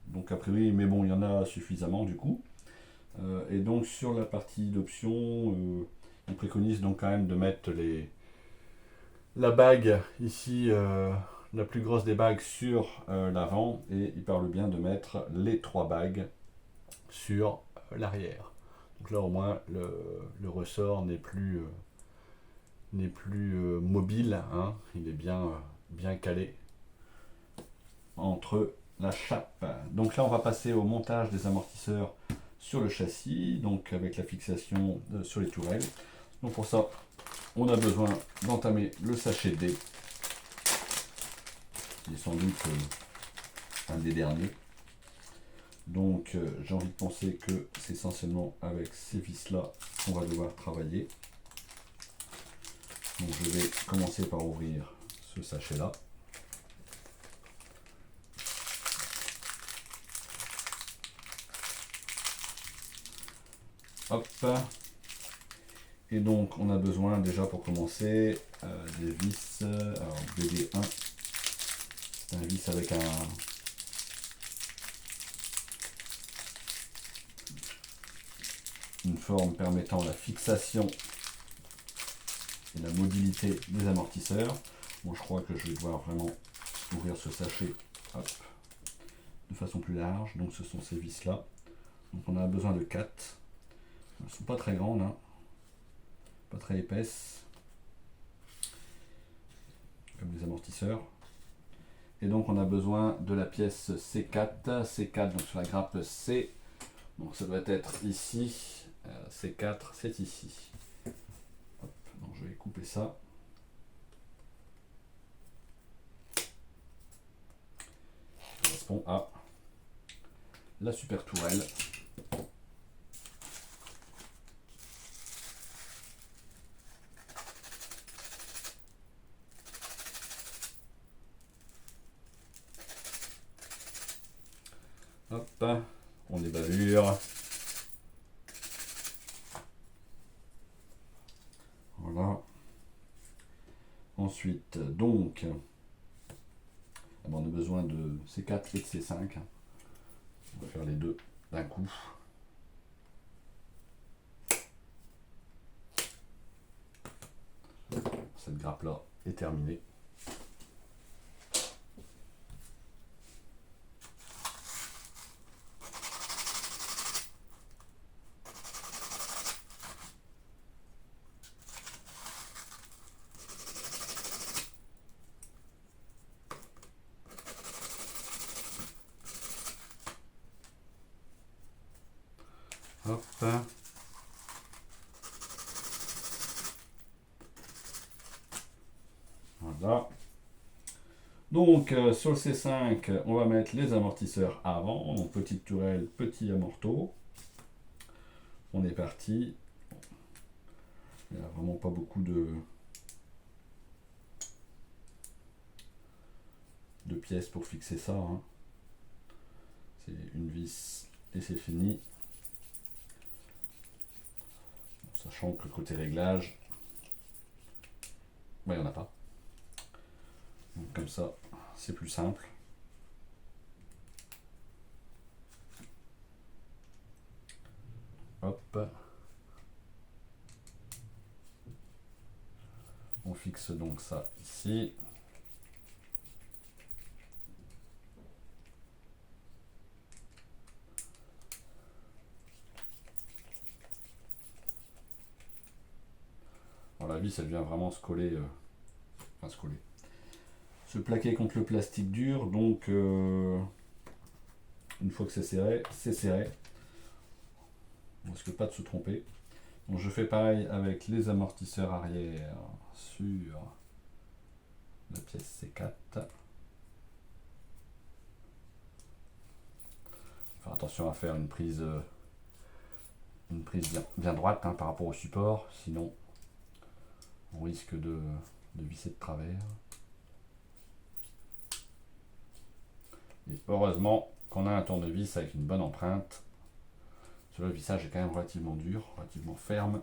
Donc a priori, mais bon, il y en a suffisamment du coup. Et donc sur la partie d'options, on préconise donc quand même de mettre la bague ici, la plus grosse des bagues sur l'avant, et il parle bien de mettre les trois bagues sur l'arrière. Donc là au moins le ressort n'est plus mobile, hein, il est bien calé entre la chape. Donc là on va passer au montage des amortisseurs sur le châssis, donc avec la fixation sur les tourelles. Donc pour ça on a besoin d'entamer le sachet D, qui est sans doute un des derniers. Donc j'ai envie de penser que c'est essentiellement avec ces vis là qu'on va devoir travailler. Donc je vais commencer par ouvrir ce sachet là. Hop. Et donc on a besoin déjà pour commencer des vis. Alors BD1, c'est un vis avec une forme permettant la fixation et la mobilité des amortisseurs. Bon, je crois que je vais devoir vraiment ouvrir ce sachet, hop, de façon plus large. Donc ce sont ces vis là. Donc on a besoin de 4. Elles ne sont pas très grandes, hein, pas très épaisses, comme les amortisseurs. Et donc on a besoin de la pièce C4, C4 donc sur la grappe C, donc ça doit être ici, C4 c'est ici. Hop, donc je vais couper ça. Ça correspond à la super tourelle. Hop, on débavure. Voilà. Ensuite, donc, on a besoin de C4 et de C5. On va faire les deux d'un coup. Cette grappe là est terminée. Hop. Voilà. Donc sur le C5, on va mettre les amortisseurs avant. Donc petite tourelle, petit amorto. On est parti. Il n'y a vraiment pas beaucoup de pièces pour fixer ça, hein. C'est une vis et c'est fini. Sachant que côté réglage, il n'y en a pas. Donc, comme ça, c'est plus simple. Hop. On fixe donc ça ici. Alors, la vis, elle vient vraiment se coller, se plaquer contre le plastique dur. Donc, une fois que c'est serré, c'est serré. On risque pas de se tromper. Donc, je fais pareil avec les amortisseurs arrière sur la pièce C4. Faire attention à faire une prise bien droite, hein, par rapport au support, sinon on risque de visser de travers. Et heureusement qu'on a un tournevis avec une bonne empreinte. Le vissage est quand même relativement dur, relativement ferme.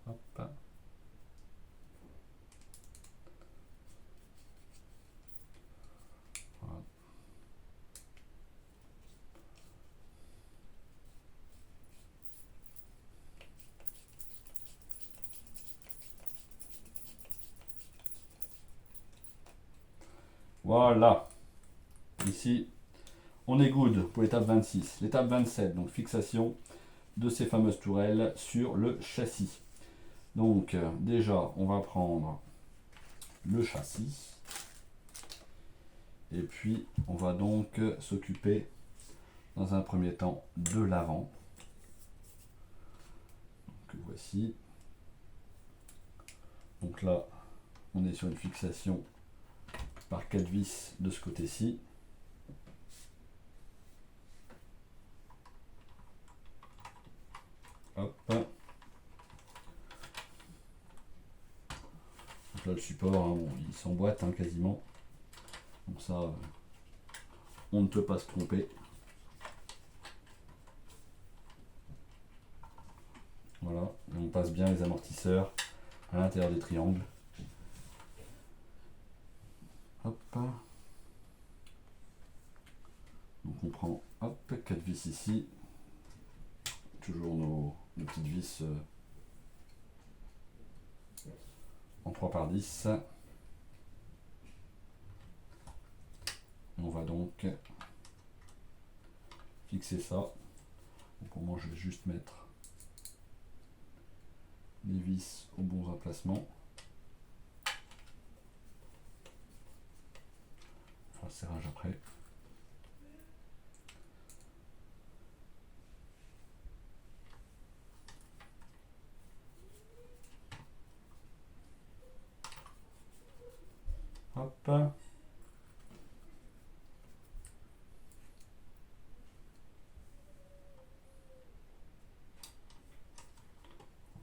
Hop. Voilà. Ici, on est good pour l'étape 26. L'étape 27, donc fixation de ces fameuses tourelles sur le châssis. Donc déjà, on va prendre le châssis. Et puis, on va donc s'occuper dans un premier temps de l'avant. Donc voici. Donc là, on est sur une fixation par 4 vis de ce côté-ci. Hop. Donc là, le support, hein, bon, il s'emboîte, hein, quasiment. Donc ça, on ne peut pas se tromper. Voilà, et on passe bien les amortisseurs à l'intérieur des triangles. Hop. Donc on prend Hop, 4 vis ici. Toujours nos petites vis en 3 par 10. On va donc fixer ça. Donc pour moi, je vais juste mettre les vis au bon emplacement. Enfin, le serrage après. Hop.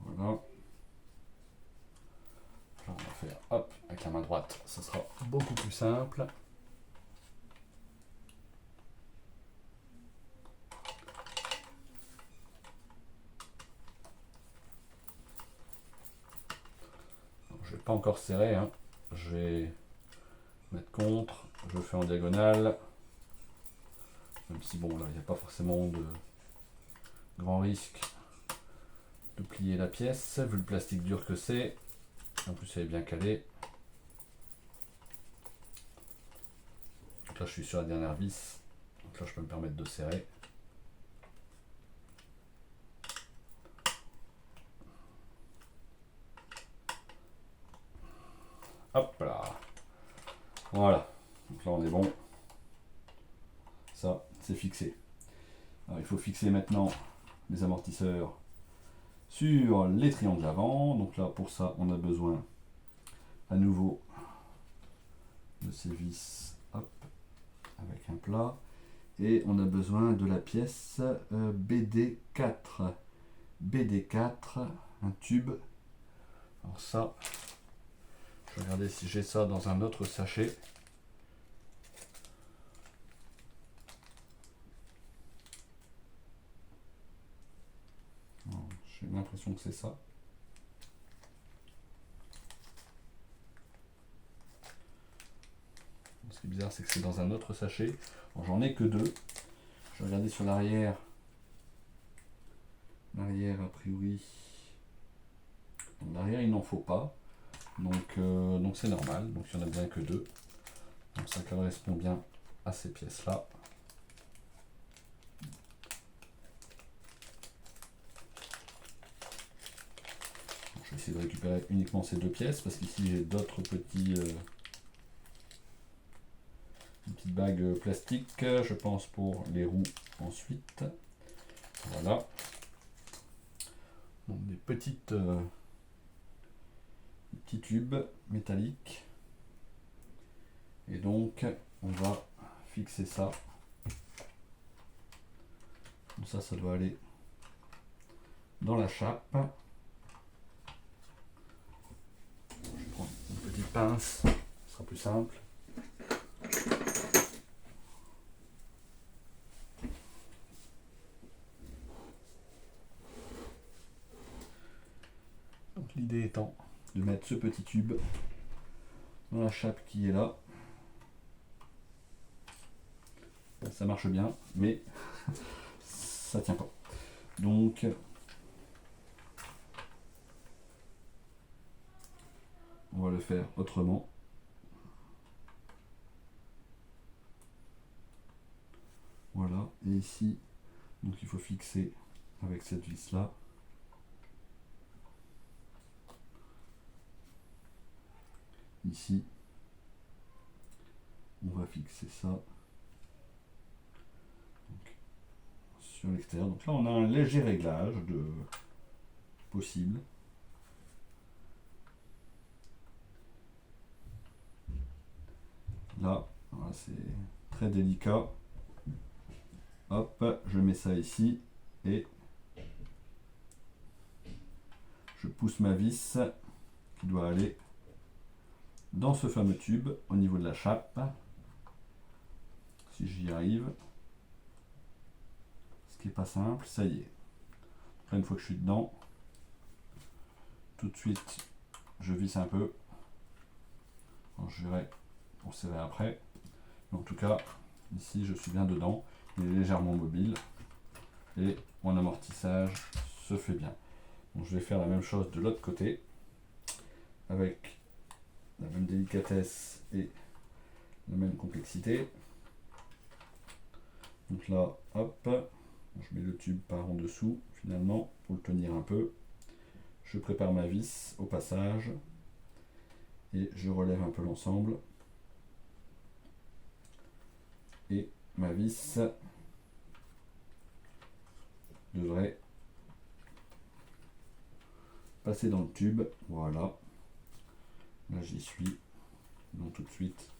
Voilà. On va faire hop avec la main droite, ça sera beaucoup plus simple. Je vais pas encore serrer, hein. Je vais mettre contre, je fais en diagonale, même si bon là il n'y a pas forcément de grand risque de plier la pièce vu le plastique dur que c'est. En plus elle est bien calée. Donc là je suis sur la dernière vis, donc là je peux me permettre de serrer. Hop là. Voilà, donc là on est bon. Ça c'est fixé. Alors, il faut fixer maintenant les amortisseurs sur les triangles avant. Donc là pour ça on a besoin à nouveau de ces vis, hop, avec un plat. Et on a besoin de la pièce BD4. BD4, un tube. Alors ça, je vais regarder si j'ai ça dans un autre sachet. J'ai l'impression que c'est ça. Ce qui est bizarre, c'est que c'est dans un autre sachet. J'en ai que 2. Je vais regarder sur l'arrière. L'arrière, a priori. L'arrière, il n'en faut pas. Donc c'est normal. Donc il n'y en a bien que 2. Donc ça correspond bien à ces pièces-là. Je vais essayer de récupérer uniquement ces 2 pièces parce qu'ici j'ai d'autres petits une petite bague plastique, je pense, pour les roues ensuite. Voilà. Donc des petits tubes métalliques. Et donc on va fixer ça. Donc ça doit aller dans la chape. Je vais prendre une petite pince, ce sera plus simple. Donc l'idée étant de mettre ce petit tube dans la chape qui est là. Ça marche bien, mais ça tient pas. Donc on va le faire autrement. Voilà, et ici, donc il faut fixer avec cette vis là. Ici, on va fixer ça donc, sur l'extérieur. Donc là, on a un léger réglage de possible. Là, voilà, c'est très délicat. Hop, je mets ça ici et je pousse ma vis qui doit aller dans ce fameux tube au niveau de la chape. Si j'y arrive, ce qui n'est pas simple, ça y est. Après, une fois que je suis dedans, tout de suite, je visse un peu. Alors, je verrai pour serrer après. Mais en tout cas, ici, je suis bien dedans. il est légèrement mobile et mon amortissage se fait bien. Donc je vais faire la même chose de l'autre côté avec la même délicatesse et la même complexité. Donc là, hop, je mets le tube par en dessous finalement pour le tenir un peu. Je prépare ma vis au passage et je relève un peu l'ensemble. Et ma vis devrait passer dans le tube. Voilà. Là j'y suis. Donc tout de suite,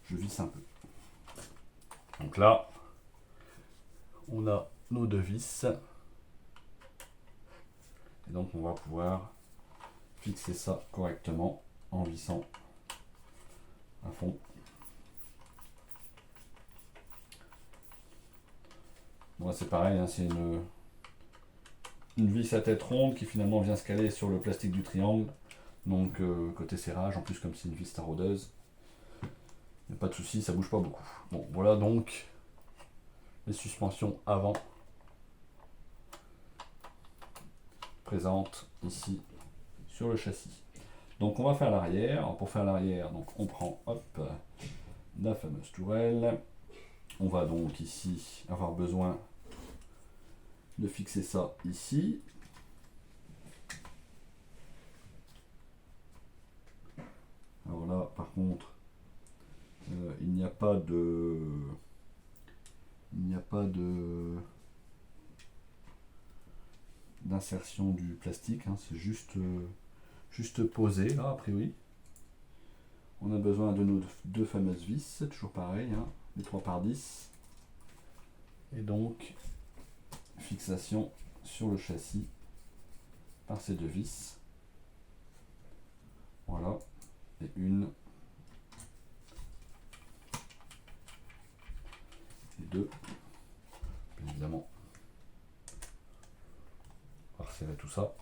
je visse un peu. Donc là, on a nos deux vis. Et donc on va pouvoir fixer ça correctement en vissant à fond. Bon, c'est pareil, hein, c'est une vis à tête ronde qui finalement vient se caler sur le plastique du triangle. Donc côté serrage, en plus comme c'est une vis taraudeuse, il n'y a pas de souci, ça bouge pas beaucoup. Bon, voilà donc les suspensions avant présentes ici sur le châssis. Donc on va faire l'arrière. Pour faire l'arrière, donc on prend hop la fameuse tourelle. On va donc ici avoir besoin de fixer ça ici. Alors là, par contre, il n'y a pas d'insertion du plastique, hein, c'est juste posé là a priori. On a besoin de nos deux fameuses vis, toujours pareil, hein, les 3x10. Et donc fixation sur le châssis par ces deux vis. Voilà, et une et deux. Bien évidemment, on va resserrer tout ça.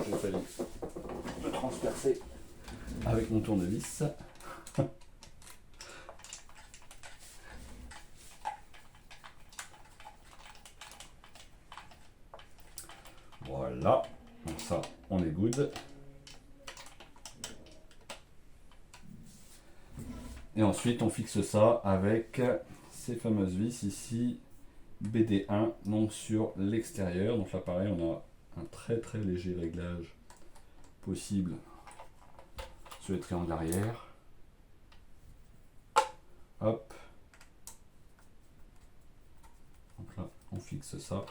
J'ai failli me transpercer avec mon tournevis. Voilà, donc ça, on est good. Et ensuite, on fixe ça avec ces fameuses vis ici, BD1, donc sur l'extérieur. Donc là, pareil, on a un très très léger réglage possible sur les triangles arrière. Hop. Donc là, on fixe ça.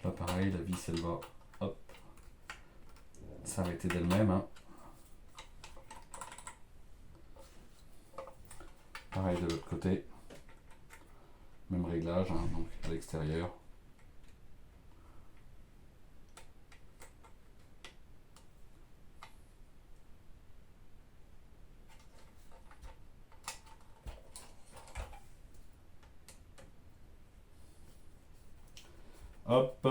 Là, pareil, la vis, elle va hop, s'arrêter d'elle-même. Hein. Pareil de l'autre côté. Même réglage, hein, donc à l'extérieur. Hop.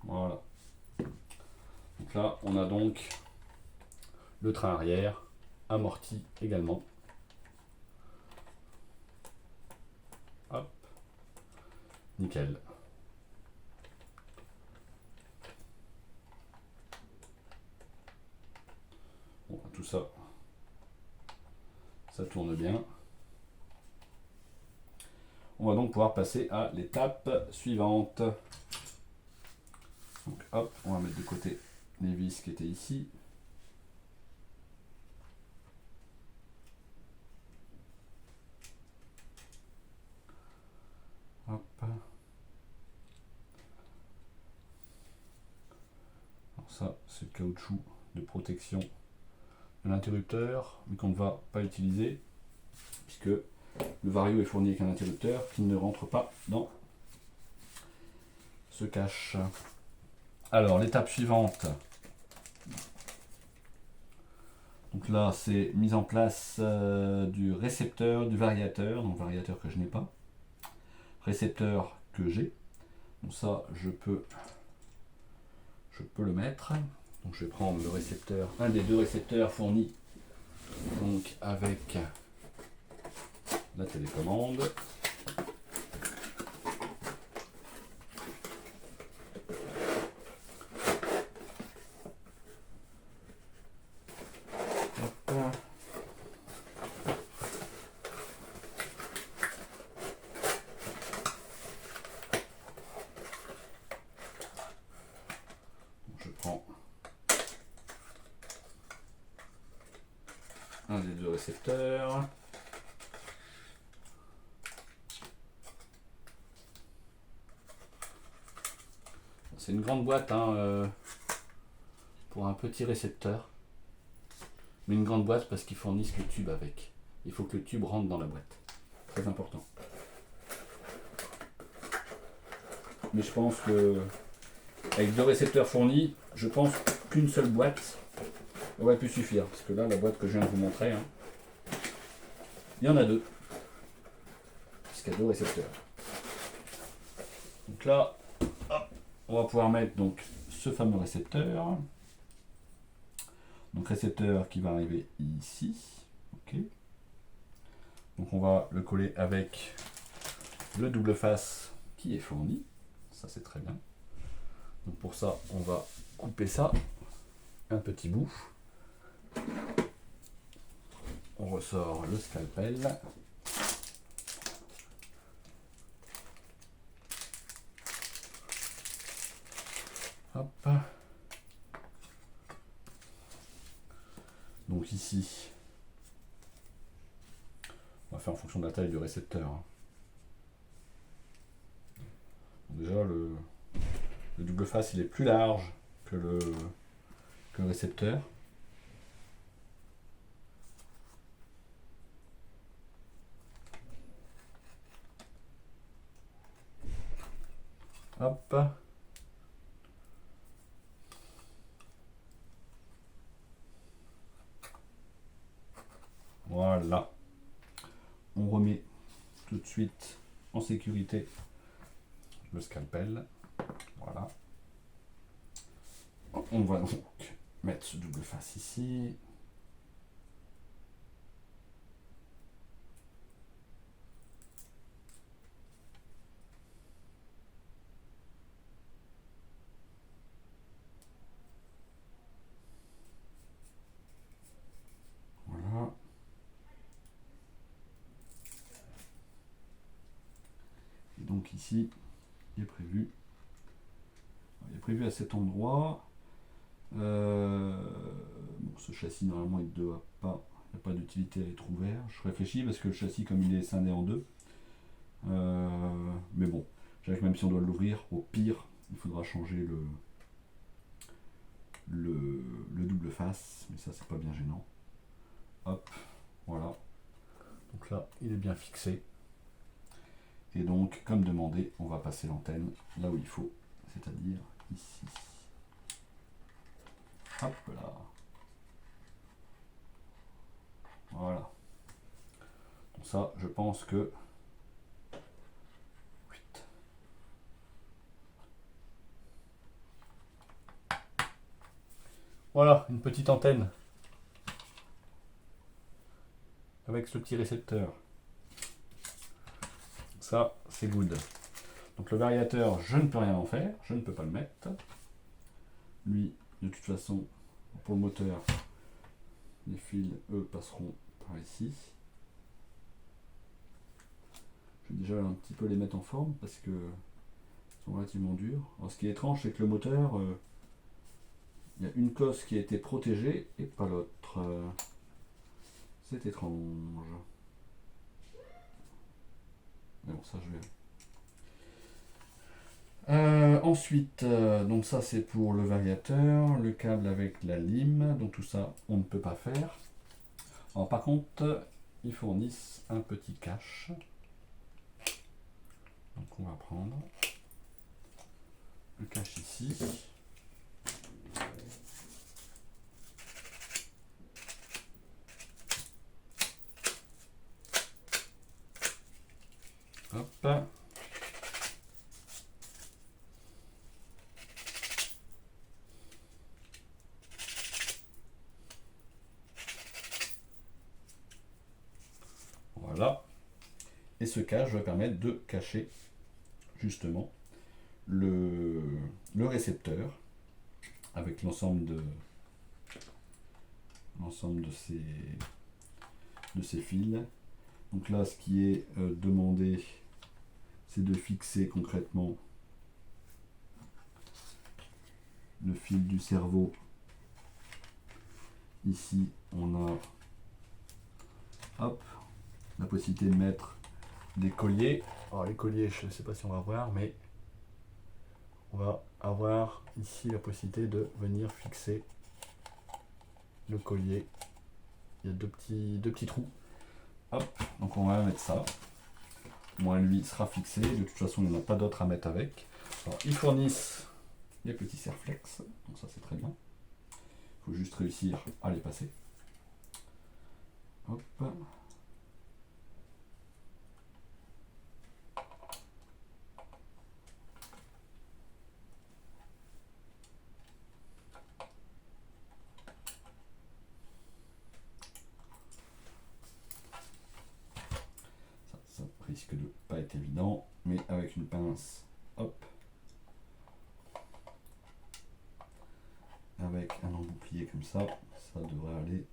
Voilà. Donc là, on a donc le train arrière, amorti également. Hop. Nickel. Bon, tout ça, ça tourne bien. On va donc pouvoir passer à l'étape suivante. Donc hop, on va mettre de côté les vis qui étaient ici. Hop. Alors ça, c'est le caoutchouc de protection de l'interrupteur, mais qu'on ne va pas utiliser, puisque Le Vario est fourni avec un interrupteur qui ne rentre pas dans ce cache. Alors, l'étape suivante. Donc là, c'est mise en place du récepteur, du variateur. Donc variateur que je n'ai pas. Récepteur que j'ai. Donc ça, je peux le mettre. Donc je vais prendre le récepteur, un des deux récepteurs fournis donc avec la télécommande. Hop. Je prends un des deux récepteurs. C'est une grande boîte hein, pour un petit récepteur. Mais une grande boîte parce qu'ils fournissent le tube avec. Il faut que le tube rentre dans la boîte. Très important. Mais je pense que avec deux récepteurs fournis, je pense qu'une seule boîte aurait pu suffire. Parce que là, la boîte que je viens de vous montrer, hein, il y en a deux. Puisqu'il y a deux récepteurs. Donc là, hop, on va pouvoir mettre donc ce fameux récepteur. Donc récepteur qui va arriver ici. Ok. Donc on va le coller avec le double face qui est fourni. Ça c'est très bien. Donc pour ça, on va couper ça un petit bout. On ressort le scalpel. Hop. Donc ici, on va faire en fonction de la taille du récepteur. Donc déjà, le double face, il est plus large que le récepteur. Hop. Voilà. On remet tout de suite en sécurité le scalpel. Voilà. On va donc mettre ce double face ici. Voilà. Et donc ici, il est prévu à cet endroit. Bon, ce châssis normalement il n'y a pas d'utilité à être ouvert. Je réfléchis parce que le châssis comme il est scindé en deux. Mais bon, je dirais que même si on doit l'ouvrir, au pire, il faudra changer le double face. Mais ça c'est pas bien gênant. Hop, voilà. Donc là il est bien fixé. Et donc comme demandé, on va passer l'antenne là où il faut, c'est-à-dire ici. Hop là. Voilà. Donc ça, je pense que... Voilà, une petite antenne. Avec ce petit récepteur. Ça, c'est good. Donc le variateur, je ne peux rien en faire. Je ne peux pas le mettre. Lui, de toute façon, pour le moteur, les fils, eux, passeront par ici. Je vais déjà un petit peu les mettre en forme parce que ils sont relativement durs. Alors ce qui est étrange, c'est que le moteur, il y a une cosse qui a été protégée et pas l'autre. C'est étrange. Mais bon, ça je vais... ensuite, donc ça c'est pour le variateur, le câble avec la lime, donc tout ça on ne peut pas faire. Alors par contre, ils fournissent un petit cache. Donc on va prendre le cache ici. Hop. Voilà. Et ce cache va permettre de cacher justement le récepteur avec l'ensemble de ces fils. Donc là, ce qui est demandé, c'est de fixer concrètement le fil du cerveau. Ici, on a la possibilité de mettre des colliers. Alors les colliers, je ne sais pas si on va voir, mais on va avoir ici la possibilité de venir fixer le collier. Il y a deux petits trous. Hop, donc on va mettre ça. Moins lui sera fixé. De toute façon, il n'y en a pas d'autre à mettre avec. Alors, ils fournissent les petits serflex. Donc ça, c'est très bien. Il faut juste réussir à les passer. Hop. Ça risque de pas être évident, mais avec une pince, hop, avec un embouclier comme ça devrait aller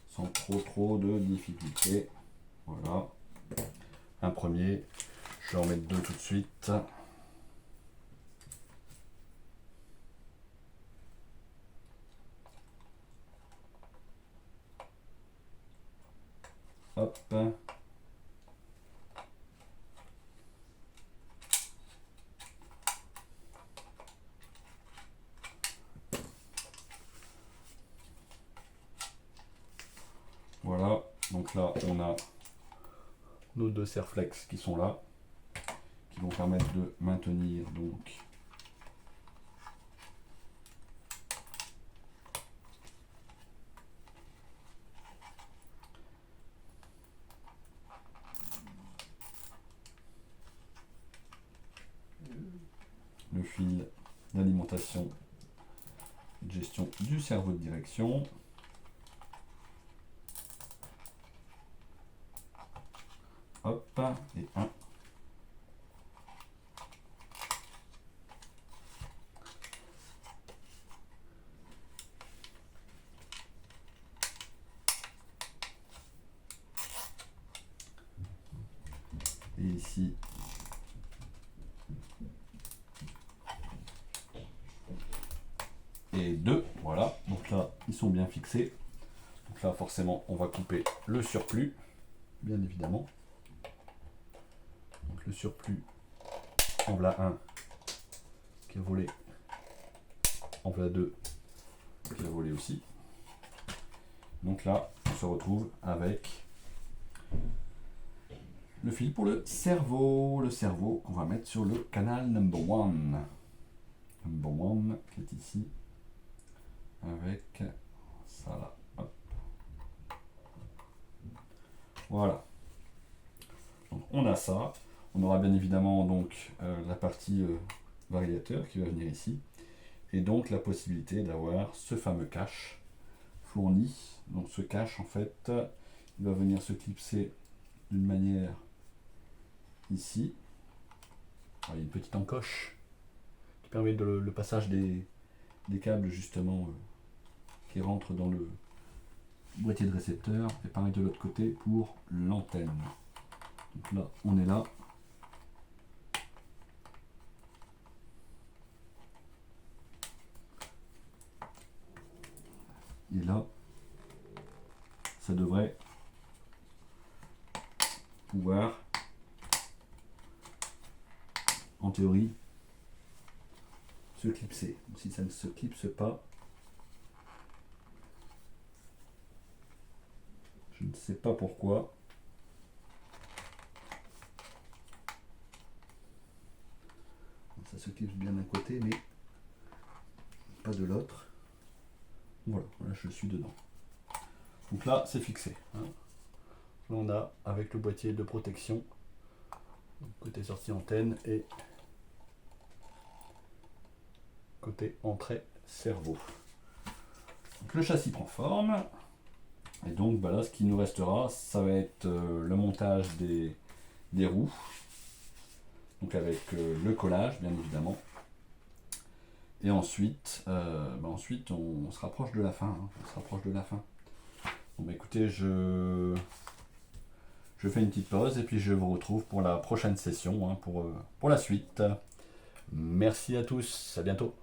sans trop de difficultés. Voilà, un premier, je vais en mettre deux tout de suite. Hop. Voilà, donc là on a nos deux serflex qui sont là, qui vont permettre de maintenir donc le fil d'alimentation et de gestion du cerveau de direction. Hop, et un. Et ici, et deux, voilà. Donc là, ils sont bien fixés. Donc là, forcément, on va couper le surplus, bien évidemment. Donc le surplus, en voilà un qui a volé, en voilà deux qui a volé aussi. Donc là, on se retrouve avec le fil pour le cerveau qu'on va mettre sur le canal number one. Number one qui est ici, avec ça là. Hop. Voilà. Donc on a ça. On aura bien évidemment donc la partie variateur qui va venir ici. Et donc la possibilité d'avoir ce fameux cache fourni. Donc ce cache en fait, il va venir se clipser d'une manière ici. Alors, il y a une petite encoche qui permet le passage des câbles justement qui rentrent dans le boîtier de récepteur. Et pareil de l'autre côté pour l'antenne. Donc là, on est là. Et là, ça devrait pouvoir, en théorie, se clipser. Donc, si ça ne se clipse pas, Je ne sais pas pourquoi. Ça se clipse bien d'un côté, mais pas de l'autre. Voilà, là je suis dedans. Donc là, c'est fixé. Hein. Là, on a avec le boîtier de protection, côté sortie antenne et côté entrée cerveau. Donc, le châssis prend forme. Et donc bah là, ce qui nous restera, ça va être le montage des roues. Donc avec le collage, bien évidemment. Et ensuite, ensuite on se rapproche de la fin. Hein. On se rapproche de la fin. Bon, bah, écoutez, je fais une petite pause et puis je vous retrouve pour la prochaine session, hein, pour la suite. Merci à tous, à bientôt.